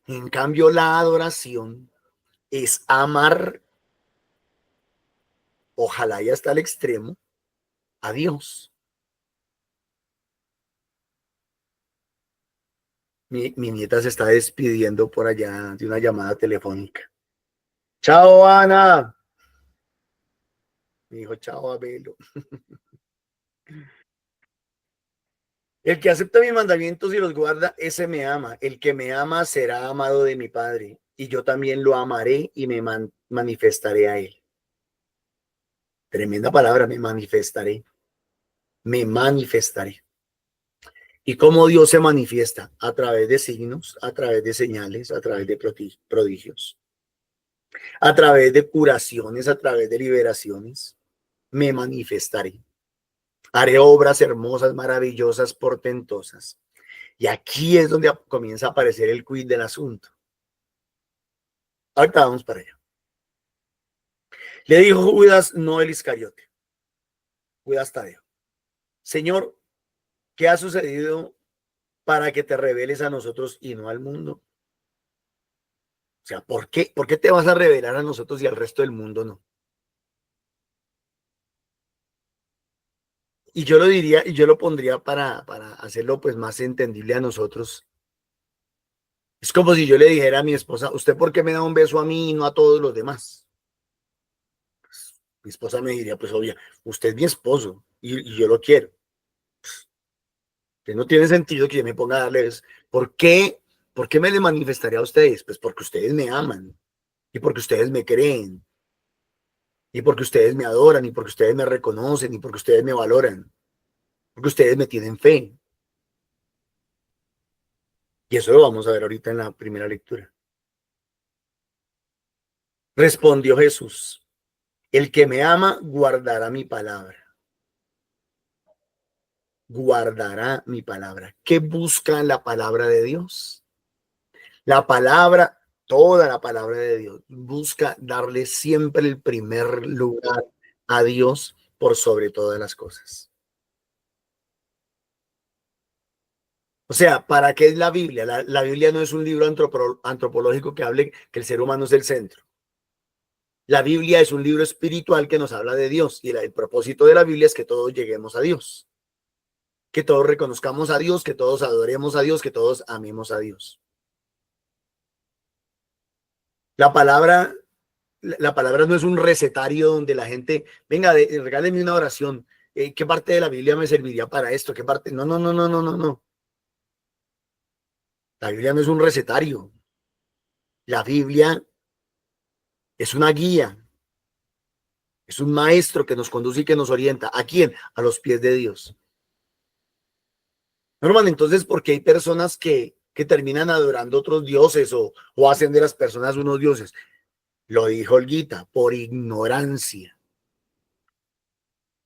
En cambio, la adoración es amar, ojalá y hasta el extremo, a Dios. Mi nieta se está despidiendo por allá de una llamada telefónica. Chao, Ana. Me dijo, chao, Abelo. El que acepta mis mandamientos y los guarda, ese me ama. El que me ama será amado de mi Padre, y yo también lo amaré y me manifestaré a él. Tremenda palabra, me manifestaré. Me manifestaré. ¿Y cómo Dios se manifiesta? A través de signos, a través de señales, a través de prodigios, a través de curaciones, a través de liberaciones. Me manifestaré. Haré obras hermosas, maravillosas, portentosas. Y aquí es donde comienza a aparecer el quid del asunto. Ahorita vamos para allá. Le dijo Judas, no el Iscariote, Judas Tadeo: Señor, ¿qué ha sucedido para que te reveles a nosotros y no al mundo? O sea, ¿por qué te vas a revelar a nosotros y al resto del mundo no? Y yo lo diría, y yo lo pondría para hacerlo pues más entendible a nosotros. Es como si yo le dijera a mi esposa, ¿usted por qué me da un beso a mí y no a todos los demás? Mi esposa me diría, pues obvio, usted es mi esposo y yo lo quiero. Que no tiene sentido que yo me ponga a darles. ¿Por qué? ¿Por qué me le manifestaré a ustedes? Pues porque ustedes me aman y porque ustedes me creen y porque ustedes me adoran y porque ustedes me reconocen y porque ustedes me valoran, porque ustedes me tienen fe. Y eso lo vamos a ver ahorita en la primera lectura. Respondió Jesús, el que me ama guardará mi palabra. Guardará mi palabra. ¿Qué busca la palabra de Dios? La palabra, toda la palabra de Dios, busca darle siempre el primer lugar a Dios por sobre todas las cosas. O sea, ¿para qué es la Biblia? La Biblia no es un libro antropológico que hable que el ser humano es el centro. La Biblia es un libro espiritual que nos habla de Dios y el propósito de la Biblia es que todos lleguemos a Dios, que todos reconozcamos a Dios, que todos adoremos a Dios, que todos amemos a Dios. La palabra no es un recetario donde la gente, venga, regáleme una oración. ¿Qué parte de la Biblia me serviría para esto? ¿Qué parte? No, no, no, no, no, no, no. La Biblia no es un recetario. La Biblia es una guía, es un maestro que nos conduce y que nos orienta. ¿A quién? A los pies de Dios. Normal, entonces, ¿por qué hay personas que terminan adorando otros dioses o hacen de las personas unos dioses? Lo dijo Olguita, por ignorancia,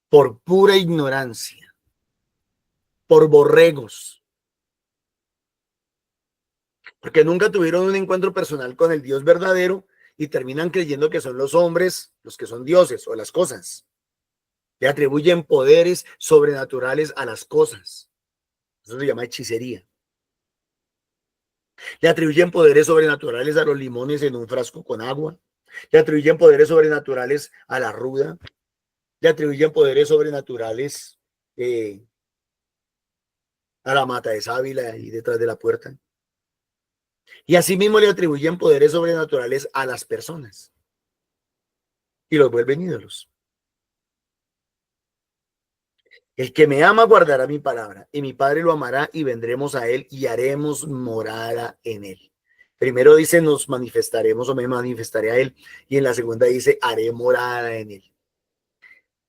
por pura ignorancia, por borregos, porque nunca tuvieron un encuentro personal con el Dios verdadero y terminan creyendo que son los hombres los que son dioses o las cosas. Le atribuyen poderes sobrenaturales a las cosas. Eso se llama hechicería. Le atribuyen poderes sobrenaturales a los limones en un frasco con agua. Le atribuyen poderes sobrenaturales a la ruda. Le atribuyen poderes sobrenaturales a la mata de sábila ahí detrás de la puerta. Y asimismo le atribuyen poderes sobrenaturales a las personas. Y los vuelven ídolos. El que me ama guardará mi palabra, y mi Padre lo amará, y vendremos a él y haremos morada en él. Primero dice, nos manifestaremos o me manifestaré a él, y en la segunda dice, haré morada en él.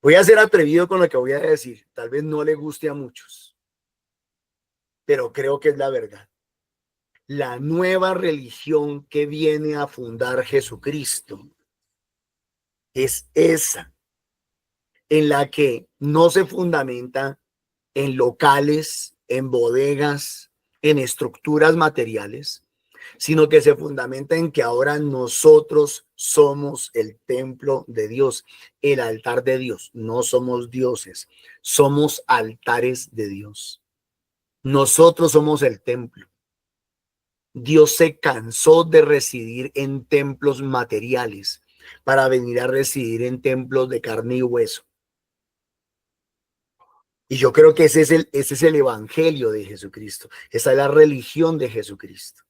Voy a ser atrevido con lo que voy a decir. Tal vez no le guste a muchos, pero creo que es la verdad. La nueva religión que viene a fundar Jesucristo es esa, en la que no se fundamenta en locales, en bodegas, en estructuras materiales, sino que se fundamenta en que ahora nosotros somos el templo de Dios, el altar de Dios. No somos dioses, somos altares de Dios. Nosotros somos el templo. Dios se cansó de residir en templos materiales para venir a residir en templos de carne y hueso. Y yo creo que ese es el evangelio de Jesucristo. Esa es la religión de Jesucristo.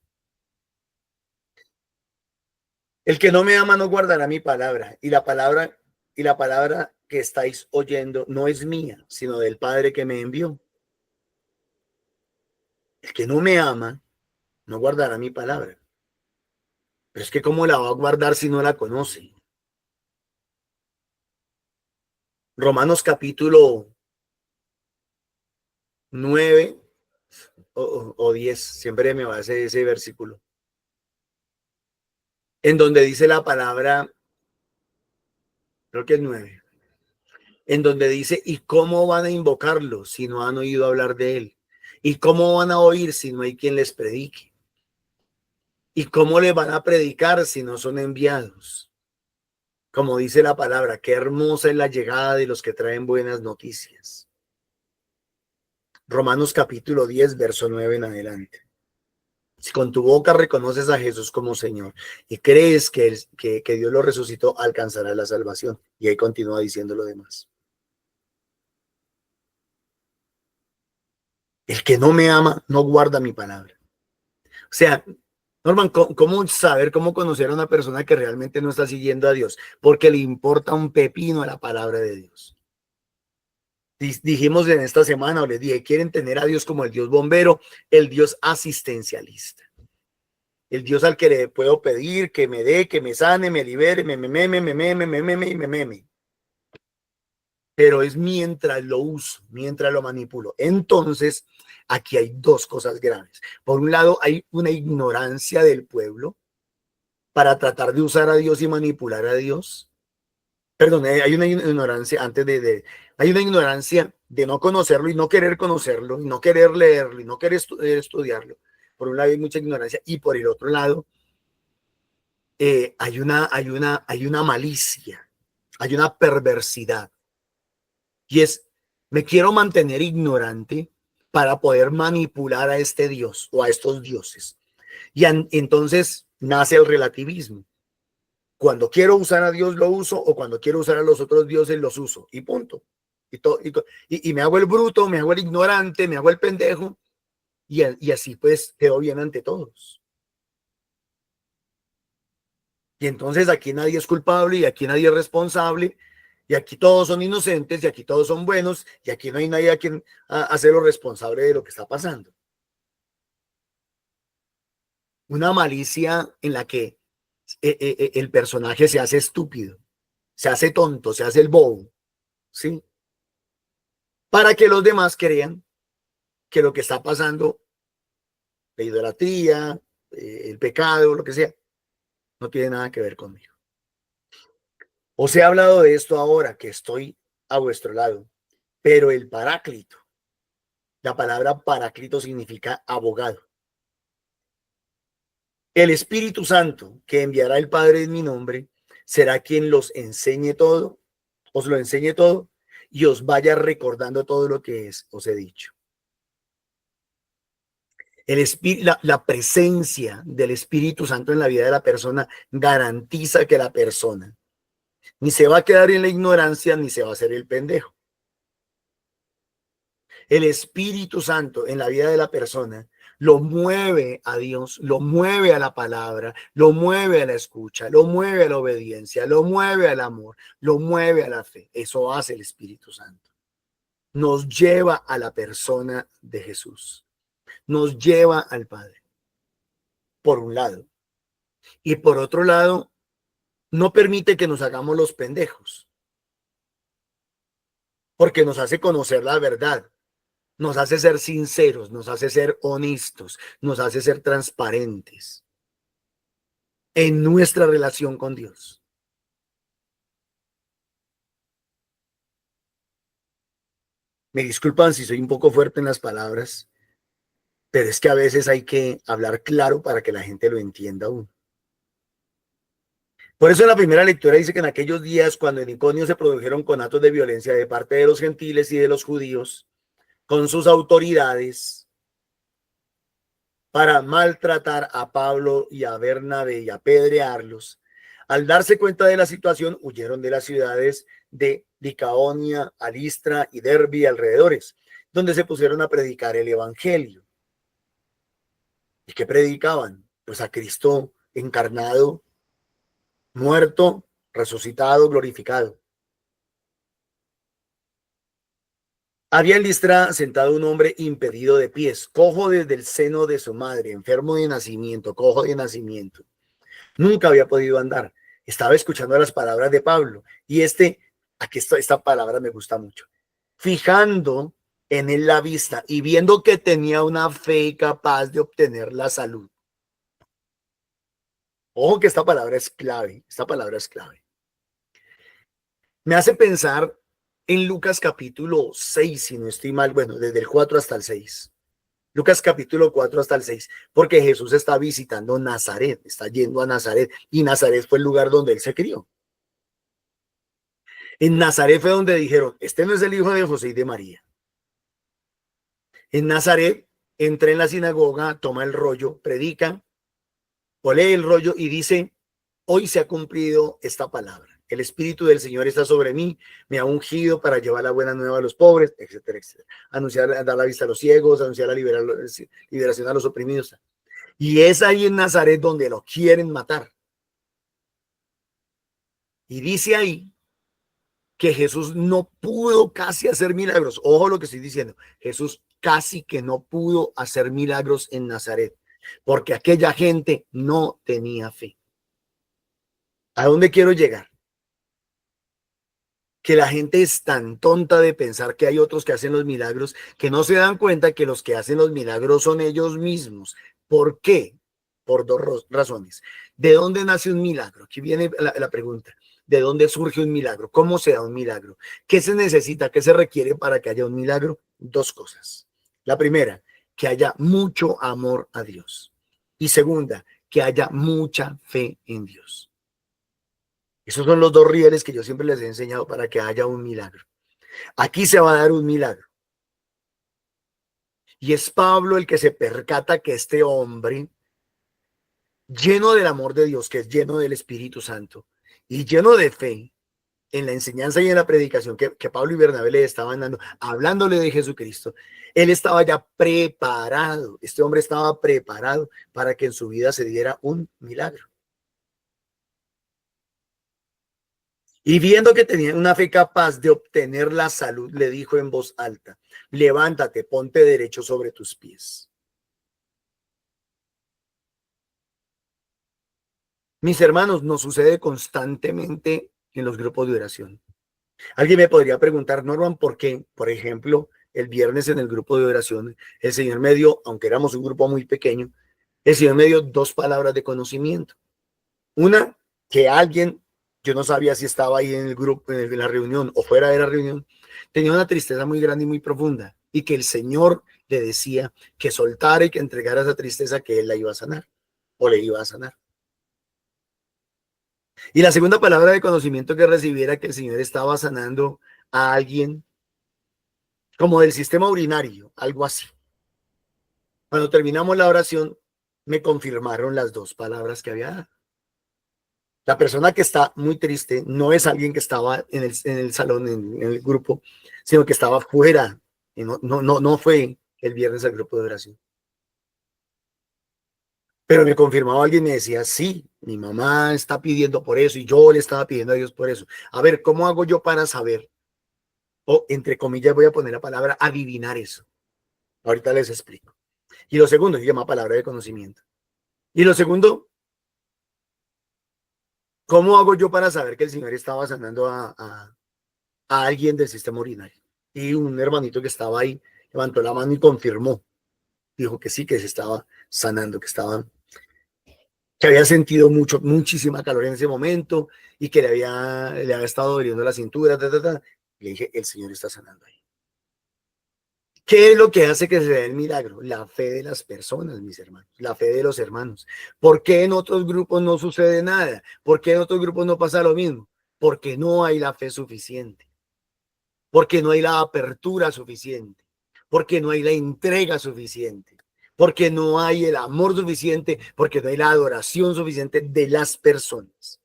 El que no me ama no guardará mi palabra. Y la palabra que estáis oyendo no es mía, sino del Padre que me envió. El que no me ama no guardará mi palabra. Pero es que ¿cómo la va a guardar si no la conoce? Romanos capítulo 9 o 10, siempre me va a hacer ese versículo, en donde dice la palabra, creo que es 9, en donde dice, ¿y cómo van a invocarlo si no han oído hablar de él? ¿Y cómo van a oír si no hay quien les predique? ¿Y cómo le van a predicar si no son enviados? Como dice la palabra, qué hermosa es la llegada de los que traen buenas noticias. Romanos capítulo 10, verso 9 en adelante. Si con tu boca reconoces a Jesús como Señor y crees que Dios lo resucitó, alcanzarás la salvación. Y ahí continúa diciendo lo demás. El que no me ama no guarda mi palabra. O sea, Norman, ¿cómo saber, cómo conocer a una persona que realmente no está siguiendo a Dios? Porque le importa un pepino a la palabra de Dios. Dijimos en esta semana, o les dije, quieren tener a Dios como el Dios bombero, el Dios asistencialista. El Dios al que le puedo pedir que me dé, que me sane, me libere, me meme. Pero es mientras lo uso, mientras lo manipulo. Entonces, aquí hay dos cosas graves. Por un lado, hay una ignorancia del pueblo para tratar de usar a Dios y manipular a Dios. Perdón, hay una ignorancia hay una ignorancia de no conocerlo y no querer conocerlo, y no querer leerlo, y no querer estudiarlo. Por un lado hay mucha ignorancia, y por el otro lado hay una malicia, hay una perversidad, y es, me quiero mantener ignorante para poder manipular a este Dios o a estos dioses. Y entonces nace el relativismo. Cuando quiero usar a Dios lo uso, o cuando quiero usar a los otros dioses los uso, y punto. Y me hago el bruto, me hago el ignorante, me hago el pendejo, y así pues quedo bien ante todos. Y entonces aquí nadie es culpable, y aquí nadie es responsable, y aquí todos son inocentes, y aquí todos son buenos, y aquí no hay nadie a quien hacerlo responsable de lo que está pasando. Una malicia en la que el personaje se hace estúpido, se hace tonto, se hace el bobo, ¿sí? Para que los demás crean que lo que está pasando, la idolatría, el pecado, lo que sea, no tiene nada que ver conmigo. Os he hablado de esto ahora que estoy a vuestro lado, pero el Paráclito, la palabra Paráclito significa abogado. El Espíritu Santo que enviará el Padre en mi nombre será quien los enseñe todo, os lo enseñe todo y os vaya recordando todo lo que os he dicho. La presencia del Espíritu Santo en la vida de la persona garantiza que la persona ni se va a quedar en la ignorancia ni se va a hacer el pendejo. El Espíritu Santo en la vida de la persona lo mueve a Dios, lo mueve a la palabra, lo mueve a la escucha, lo mueve a la obediencia, lo mueve al amor, lo mueve a la fe. Eso hace el Espíritu Santo. Nos lleva a la persona de Jesús. Nos lleva al Padre, por un lado. Y por otro lado, no permite que nos hagamos los pendejos, porque nos hace conocer la verdad, nos hace ser sinceros, nos hace ser honestos, nos hace ser transparentes en nuestra relación con Dios. Me disculpan si soy un poco fuerte en las palabras, pero es que a veces hay que hablar claro para que la gente lo entienda aún. Por eso en la primera lectura dice que en aquellos días, cuando en Iconio se produjeron conatos de violencia de parte de los gentiles y de los judíos, con sus autoridades, para maltratar a Pablo y a Bernabé y apedrearlos, al darse cuenta de la situación, huyeron de las ciudades de Licaonia, Alistra y Derbe y alrededores, donde se pusieron a predicar el evangelio. ¿Y qué predicaban? Pues a Cristo encarnado, muerto, resucitado, glorificado. Había en Listra sentado un hombre impedido de pies, cojo desde el seno de su madre, enfermo de nacimiento, cojo de nacimiento. Nunca había podido andar. Estaba escuchando las palabras de Pablo y aquí esta palabra me gusta mucho. Fijando en él la vista y viendo que tenía una fe capaz de obtener la salud. Ojo que esta palabra es clave, esta palabra es clave. Me hace pensar en Lucas capítulo 6, si no estoy mal, bueno, desde el 4 hasta el 6. Lucas capítulo 4 hasta el 6, porque Jesús está visitando Nazaret, está yendo a Nazaret, y Nazaret fue el lugar donde él se crió. En Nazaret fue donde dijeron, este no es el hijo de José y de María. En Nazaret, entra en la sinagoga, toma el rollo, predica, o lee el rollo y dice, hoy se ha cumplido esta palabra. El Espíritu del Señor está sobre mí, me ha ungido para llevar la buena nueva a los pobres, etcétera, etcétera. Anunciar, dar la vista a los ciegos, anunciar la liberación a los oprimidos. Y es ahí en Nazaret donde lo quieren matar. Y dice ahí que Jesús no pudo casi hacer milagros. Ojo lo que estoy diciendo. Jesús casi que no pudo hacer milagros en Nazaret, porque aquella gente no tenía fe. ¿A dónde quiero llegar? Que la gente es tan tonta de pensar que hay otros que hacen los milagros, que no se dan cuenta que los que hacen los milagros son ellos mismos. ¿Por qué? Por dos razones. ¿De dónde nace un milagro? Aquí viene la pregunta. ¿De dónde surge un milagro? ¿Cómo se da un milagro? ¿Qué se necesita? ¿Qué se requiere para que haya un milagro? Dos cosas. La primera, que haya mucho amor a Dios. Y segunda, que haya mucha fe en Dios. Esos son los dos rieles que yo siempre les he enseñado para que haya un milagro. Aquí se va a dar un milagro. Y es Pablo el que se percata que este hombre, lleno del amor de Dios, que es lleno del Espíritu Santo y lleno de fe en la enseñanza y en la predicación que Pablo y Bernabé le estaban dando, hablándole de Jesucristo, él estaba ya preparado. Este hombre estaba preparado para que en su vida se diera un milagro. Y viendo que tenía una fe capaz de obtener la salud, le dijo en voz alta: levántate, ponte derecho sobre tus pies. Mis hermanos, nos sucede constantemente en los grupos de oración. Alguien me podría preguntar, Norman, ¿por qué? Por ejemplo, el viernes en el grupo de oración, el Señor me dio, aunque éramos un grupo muy pequeño, el Señor me dio dos palabras de conocimiento. Una, que alguien, yo no sabía si estaba ahí en el grupo, en la reunión o fuera de la reunión, tenía una tristeza muy grande y muy profunda, y que el Señor le decía que soltara y que entregara esa tristeza, que Él la iba a sanar o le iba a sanar. Y la segunda palabra de conocimiento que recibí era que el Señor estaba sanando a alguien como del sistema urinario, algo así. Cuando terminamos la oración, me confirmaron las dos palabras que había dado. La persona que está muy triste no es alguien que estaba en el salón, en el grupo, sino que estaba fuera. Y no fue el viernes al grupo de oración. Pero me confirmaba alguien, me decía, sí, mi mamá está pidiendo por eso y yo le estaba pidiendo a Dios por eso. A ver, ¿cómo hago yo para saber? O entre comillas voy a poner la palabra adivinar eso. Ahorita les explico. Y lo segundo, se llama palabra de conocimiento. Y lo segundo, ¿cómo hago yo para saber que el Señor estaba sanando a alguien del sistema urinario? Y un hermanito que estaba ahí levantó la mano y confirmó. Dijo que sí, que se estaba sanando, que había sentido muchísima calor en ese momento y que le había estado doliendo la cintura. Y le dije, el Señor está sanando ahí. ¿Qué es lo que hace que se dé el milagro? La fe de las personas, mis hermanos, la fe de los hermanos. ¿Por qué en otros grupos no sucede nada? ¿Por qué en otros grupos no pasa lo mismo? Porque no hay la fe suficiente, porque no hay la apertura suficiente, porque no hay la entrega suficiente, porque no hay el amor suficiente, porque no hay la adoración suficiente de las personas.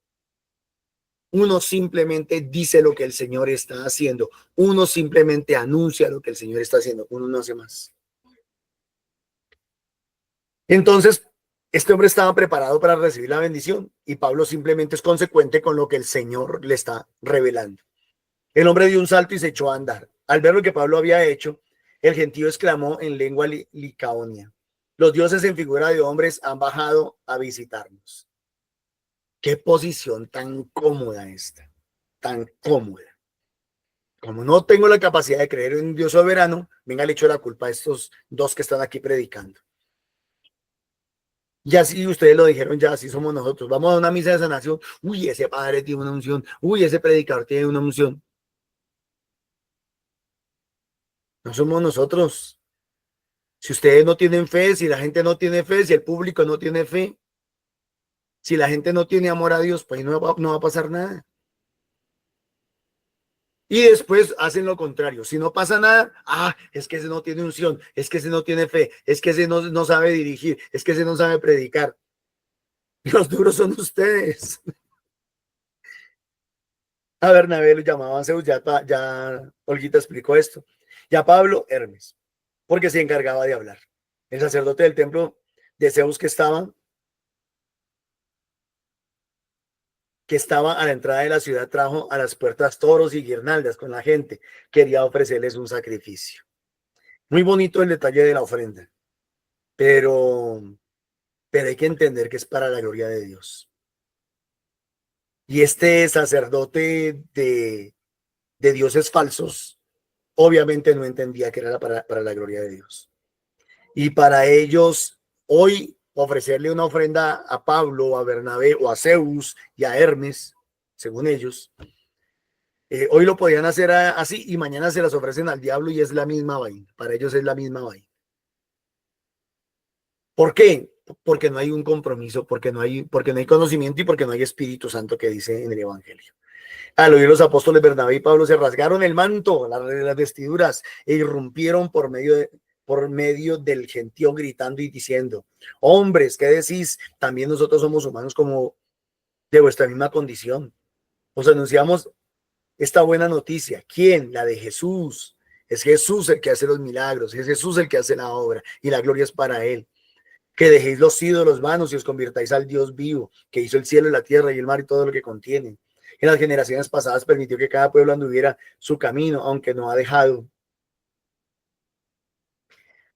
Uno simplemente dice lo que el Señor está haciendo. Uno simplemente anuncia lo que el Señor está haciendo. Uno no hace más. Entonces, este hombre estaba preparado para recibir la bendición y Pablo simplemente es consecuente con lo que el Señor le está revelando. El hombre dio un salto y se echó a andar. Al ver lo que Pablo había hecho, el gentío exclamó en lengua licaonia: los dioses en figura de hombres han bajado a visitarnos. Qué posición tan cómoda esta, tan cómoda. Como no tengo la capacidad de creer en un Dios soberano, venga, le echo la culpa a estos dos que están aquí predicando. Y así ustedes lo dijeron, ya así somos nosotros. Vamos a una misa de sanación. Uy, ese padre tiene una unción. Uy, ese predicador tiene una unción. No somos nosotros. Si ustedes no tienen fe, si la gente no tiene fe, si el público no tiene fe, si la gente no tiene amor a Dios, pues no va a pasar nada. Y después hacen lo contrario. Si no pasa nada, es que ese no tiene unción, es que ese no tiene fe, es que ese no sabe dirigir, es que ese no sabe predicar. Los duros son ustedes. A Bernabé lo llamaban Zeus, ya Olguita explicó esto. Y a Pablo, Hermes, porque se encargaba de hablar. El sacerdote del templo de Zeus que estaba a la entrada de la ciudad, trajo a las puertas toros y guirnaldas con la gente. Quería ofrecerles un sacrificio. Muy bonito el detalle de la ofrenda, pero, pero hay que entender que es para la gloria de Dios. Y este sacerdote de dioses falsos, obviamente no entendía que era para la gloria de Dios. Y para ellos, hoy ofrecerle una ofrenda a Pablo, a Bernabé o a Zeus y a Hermes, según ellos, hoy lo podían hacer así y mañana se las ofrecen al diablo y es la misma vaina. Para ellos es la misma vaina. ¿Por qué? Porque no hay un compromiso, porque no hay conocimiento y porque no hay Espíritu Santo que dice en el Evangelio. Al oír los apóstoles Bernabé y Pablo se rasgaron el manto, las vestiduras, e irrumpieron por medio del gentío gritando y diciendo: hombres, ¿qué decís? También nosotros somos humanos como de vuestra misma condición. Os anunciamos esta buena noticia. ¿Quién? La de Jesús. Es Jesús el que hace los milagros, es Jesús el que hace la obra y la gloria es para él. Que dejéis los ídolos vanos y os convirtáis al Dios vivo, que hizo el cielo y la tierra y el mar y todo lo que contienen. En las generaciones pasadas permitió que cada pueblo anduviera su camino, aunque no ha dejado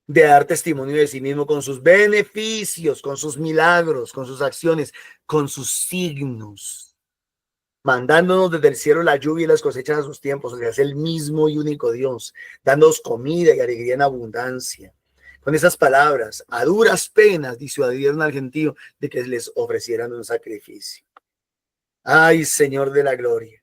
de dar testimonio de sí mismo con sus beneficios, con sus milagros, con sus acciones, con sus signos, mandándonos desde el cielo la lluvia y las cosechas a sus tiempos. O sea, es el mismo y único Dios, dándonos comida y alegría en abundancia. Con esas palabras, a duras penas, disuadieron al gentío de que les ofrecieran un sacrificio. Ay, Señor de la gloria.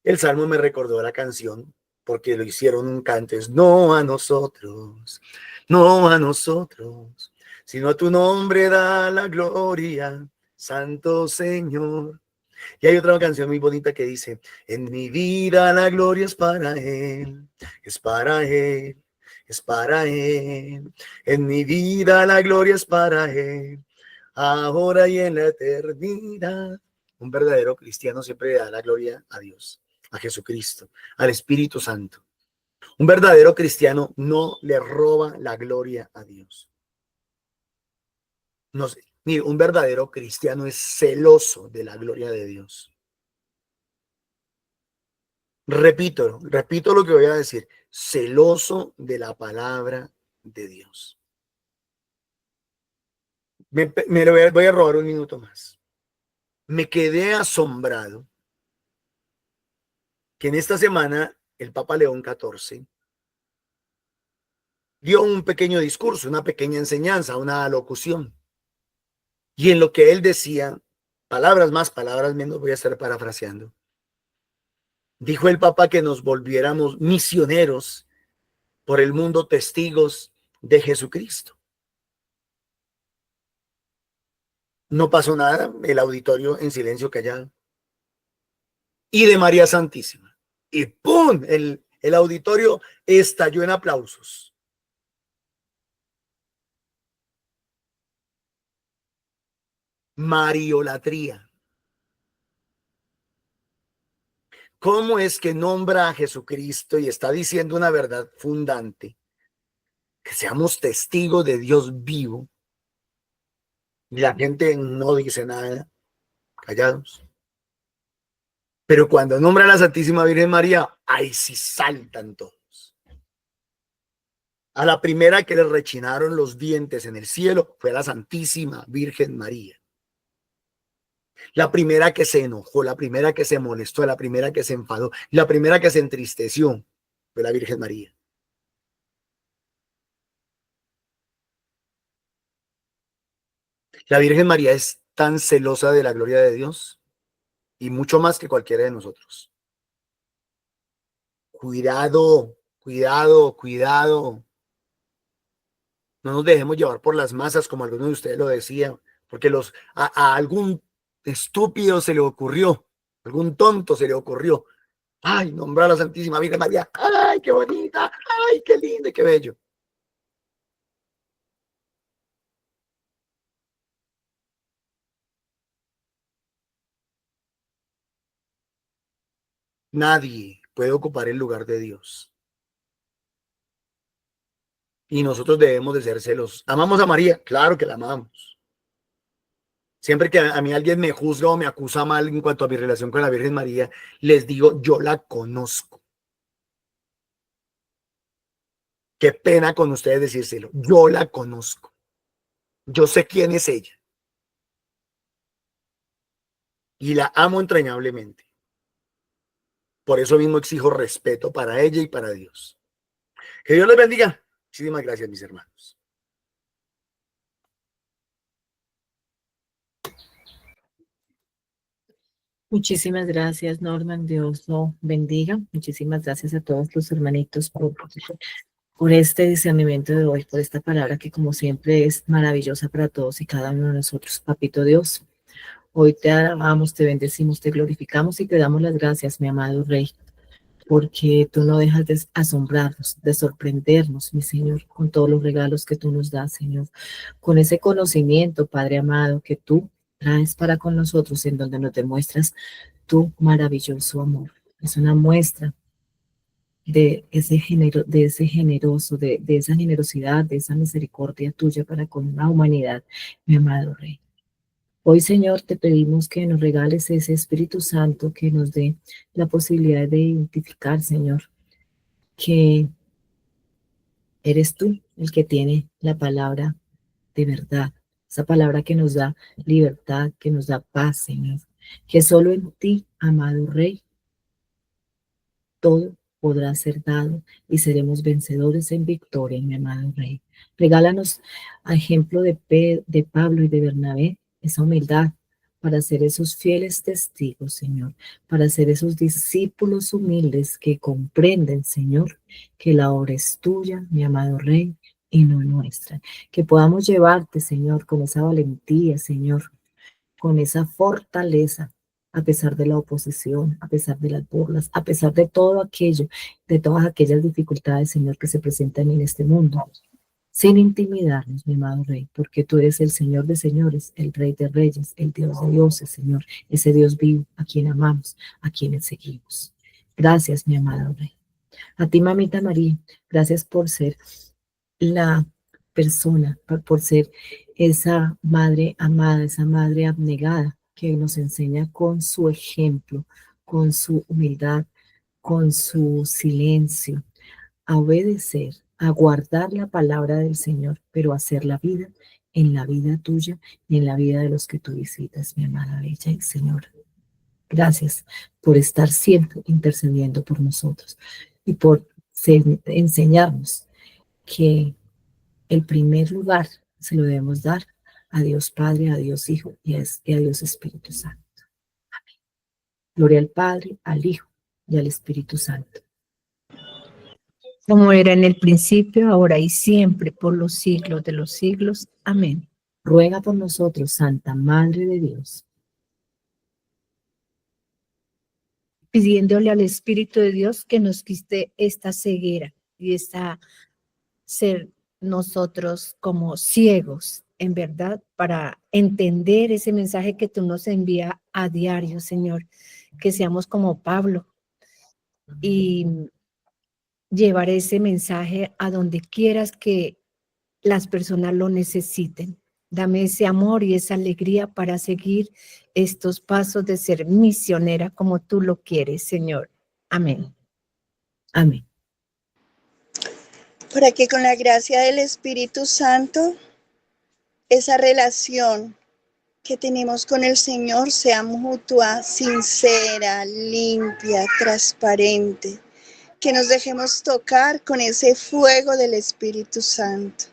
El salmo me recordó la canción porque lo hicieron un cantes. No a nosotros, no a nosotros, sino a tu nombre da la gloria, Santo Señor. Y hay otra canción muy bonita que dice: en mi vida la gloria es para Él, es para Él, es para Él. En mi vida la gloria es para Él, ahora y en la eternidad. Un verdadero cristiano siempre da la gloria a Dios, a Jesucristo, al Espíritu Santo. Un verdadero cristiano no le roba la gloria a Dios. No sé, mire, un verdadero cristiano es celoso de la gloria de Dios. Repito lo que voy a decir, celoso de la palabra de Dios. Voy a robar un minuto más. Me quedé asombrado que en esta semana el Papa León XIV dio un pequeño discurso, una pequeña enseñanza, una locución. Y en lo que él decía, palabras más, palabras menos, voy a estar parafraseando. Dijo el Papa que nos volviéramos misioneros por el mundo, testigos de Jesucristo. No pasó nada, el auditorio en silencio callado. Y de María Santísima. Y ¡pum! El auditorio estalló en aplausos. Mariolatría. ¿Cómo es que nombra a Jesucristo y está diciendo una verdad fundante? Que seamos testigos de Dios vivo. Y la gente no dice nada, callados. Pero cuando nombra a la Santísima Virgen María, ahí sí saltan todos. A la primera que le rechinaron los dientes en el cielo fue a la Santísima Virgen María. La primera que se enojó, la primera que se molestó, la primera que se enfadó, la primera que se entristeció fue la Virgen María. La Virgen María es tan celosa de la gloria de Dios y mucho más que cualquiera de nosotros. Cuidado, cuidado, cuidado. No nos dejemos llevar por las masas, como algunos de ustedes lo decían, porque a algún estúpido se le ocurrió, algún tonto se le ocurrió, ay, nombrar a la Santísima Virgen María, ay, qué bonita, ay, qué lindo y qué bello. Nadie puede ocupar el lugar de Dios. Y nosotros debemos de ser celosos. ¿Amamos a María? Claro que la amamos. Siempre que a mí alguien me juzga o me acusa mal en cuanto a mi relación con la Virgen María, les digo, yo la conozco. Qué pena con ustedes decírselo. Yo la conozco. Yo sé quién es ella. Y la amo entrañablemente. Por eso mismo exijo respeto para ella y para Dios. Que Dios les bendiga. Muchísimas gracias, mis hermanos. Muchísimas gracias, Norman. Dios lo bendiga. Muchísimas gracias a todos los hermanitos por este discernimiento de hoy, por esta palabra que como siempre es maravillosa para todos y cada uno de nosotros. Papito Dios, hoy te alabamos, te bendecimos, te glorificamos y te damos las gracias, mi amado Rey, porque tú no dejas de asombrarnos, de sorprendernos, mi Señor, con todos los regalos que tú nos das, Señor, con ese conocimiento, Padre amado, que tú traes para con nosotros, en donde nos demuestras tu maravilloso amor. Es una muestra de ese generoso, de esa generosidad, de esa misericordia tuya para con la humanidad, mi amado Rey. Hoy, Señor, te pedimos que nos regales ese Espíritu Santo que nos dé la posibilidad de identificar, Señor, que eres tú el que tiene la palabra de verdad, esa palabra que nos da libertad, que nos da paz, Señor, que solo en ti, amado Rey, todo podrá ser dado y seremos vencedores en victoria, mi amado Rey. Regálanos, a ejemplo de Pablo y de Bernabé, esa humildad para ser esos fieles testigos, Señor, para ser esos discípulos humildes que comprenden, Señor, que la obra es tuya, mi amado Rey, y no nuestra. Que podamos llevarte, Señor, con esa valentía, Señor, con esa fortaleza, a pesar de la oposición, a pesar de las burlas, a pesar de todo aquello, de todas aquellas dificultades, Señor, que se presentan en este mundo, sin intimidarnos, mi amado Rey, porque tú eres el Señor de señores, el Rey de reyes, el Dios de dioses, Señor, ese Dios vivo, a quien amamos, a quienes seguimos. Gracias, mi amado Rey. A ti, mamita María, gracias por ser la persona, por ser esa madre amada, esa madre abnegada que nos enseña con su ejemplo, con su humildad, con su silencio, a obedecer, a guardar la palabra del Señor, pero a hacer la vida en la vida tuya y en la vida de los que tú visitas, mi amada bella y Señora. Gracias por estar siempre intercediendo por nosotros y por enseñarnos que el primer lugar se lo debemos dar a Dios Padre, a Dios Hijo y a Dios Espíritu Santo. Amén. Gloria al Padre, al Hijo y al Espíritu Santo. Como era en el principio, ahora y siempre, por los siglos de los siglos. Amén. Ruega por nosotros, Santa Madre de Dios. Pidiéndole al Espíritu de Dios que nos quite esta ceguera y ser nosotros como ciegos, en verdad, para entender ese mensaje que tú nos envías a diario, Señor, que seamos como Pablo y llevar ese mensaje a donde quieras que las personas lo necesiten. Dame ese amor y esa alegría para seguir estos pasos de ser misionera como tú lo quieres, Señor. Amén. Amén. Para que con la gracia del Espíritu Santo, esa relación que tenemos con el Señor sea mutua, sincera, limpia, transparente. Que nos dejemos tocar con ese fuego del Espíritu Santo.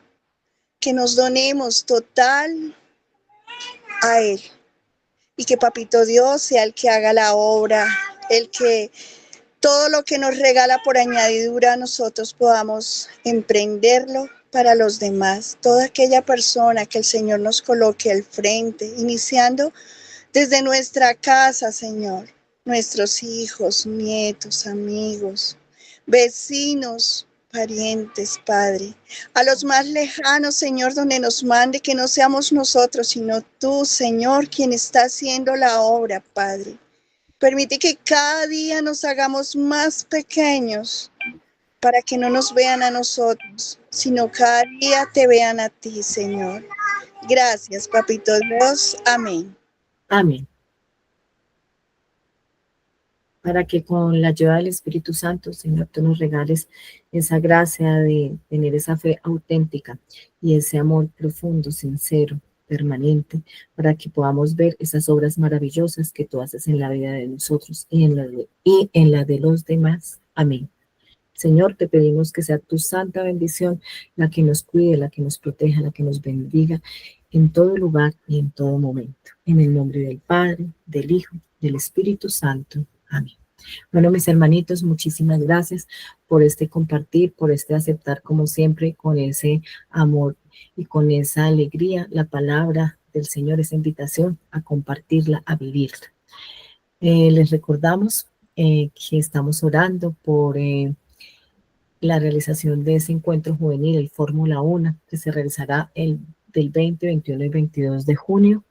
Que nos donemos total a Él. Y que Papito Dios sea el que haga la obra, el que todo lo que nos regala por añadidura nosotros podamos emprenderlo para los demás. Toda aquella persona que el Señor nos coloque al frente, iniciando desde nuestra casa, Señor, nuestros hijos, nietos, amigos, vecinos, parientes, Padre, a los más lejanos, Señor, donde nos mande, que no seamos nosotros, sino tú, Señor, quien está haciendo la obra, Padre. Permite que cada día nos hagamos más pequeños para que no nos vean a nosotros, sino cada día te vean a ti, Señor. Gracias, Papito Dios. Amén. Amén. Para que con la ayuda del Espíritu Santo, Señor, tú nos regales esa gracia de tener esa fe auténtica y ese amor profundo, sincero, permanente, para que podamos ver esas obras maravillosas que tú haces en la vida de nosotros y en la de los demás. Amén. Señor, te pedimos que sea tu santa bendición la que nos cuide, la que nos proteja, la que nos bendiga en todo lugar y en todo momento. En el nombre del Padre, del Hijo, del Espíritu Santo. Amén. Bueno, mis hermanitos, muchísimas gracias por este compartir, por este aceptar como siempre con ese amor y con esa alegría la palabra del Señor, esa invitación a compartirla, a vivirla. Les recordamos que estamos orando por la realización de ese encuentro juvenil, el Fórmula 1, que se realizará del 20, 21 y 22 de junio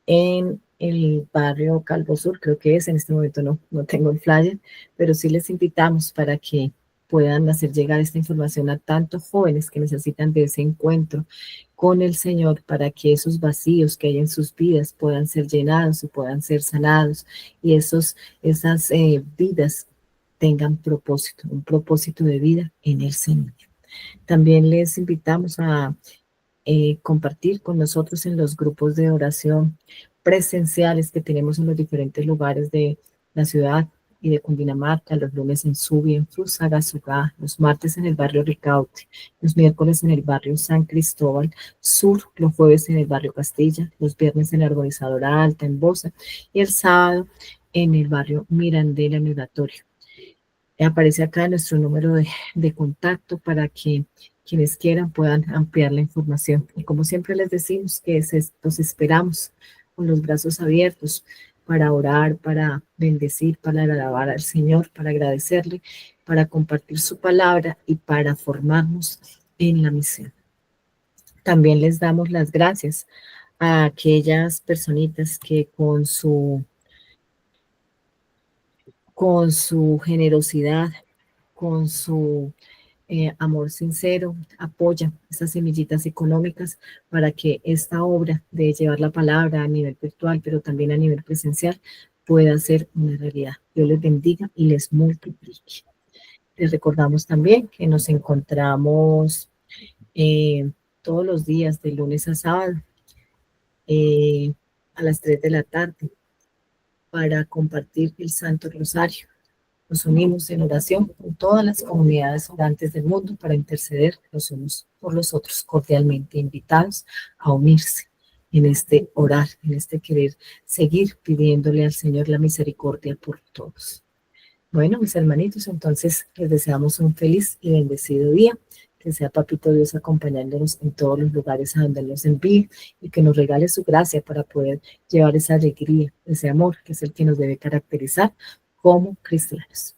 en el barrio Calvo Sur, creo que es, en este momento no tengo el flyer, pero sí les invitamos para que puedan hacer llegar esta información a tantos jóvenes que necesitan de ese encuentro con el Señor, para que esos vacíos que hay en sus vidas puedan ser llenados y puedan ser sanados, y esas vidas tengan propósito, un propósito de vida en el Señor. También les invitamos a compartir con nosotros en los grupos de oración presenciales que tenemos en los diferentes lugares de la ciudad y de Cundinamarca, los lunes en Subi, en Fusagasugá, los martes en el barrio Ricaute, los miércoles en el barrio San Cristóbal Sur, los jueves en el barrio Castilla, los viernes en la Arborizadora Alta, en Bosa, y el sábado en el barrio Mirandela, en el Oratorio. Aparece acá nuestro número de contacto para que quienes quieran puedan ampliar la información. Y como siempre les decimos que los esperamos con los brazos abiertos para orar, para bendecir, para alabar al Señor, para agradecerle, para compartir su palabra y para formarnos en la misión. También les damos las gracias a aquellas personitas que con su generosidad, con su amor sincero, apoya esas semillitas económicas para que esta obra de llevar la palabra a nivel virtual, pero también a nivel presencial, pueda ser una realidad. Dios les bendiga y les multiplique. Les recordamos también que nos encontramos todos los días, de lunes a sábado, a las 3 de la tarde, para compartir el Santo Rosario. Nos unimos en oración con todas las comunidades orantes del mundo para interceder los unos por los otros, cordialmente invitados a unirse en este orar, en este querer seguir pidiéndole al Señor la misericordia por todos. Bueno, mis hermanitos, entonces les deseamos un feliz y bendecido día, que sea Papito Dios acompañándonos en todos los lugares a donde nos envíe y que nos regale su gracia para poder llevar esa alegría, ese amor que es el que nos debe caracterizar como cristianos.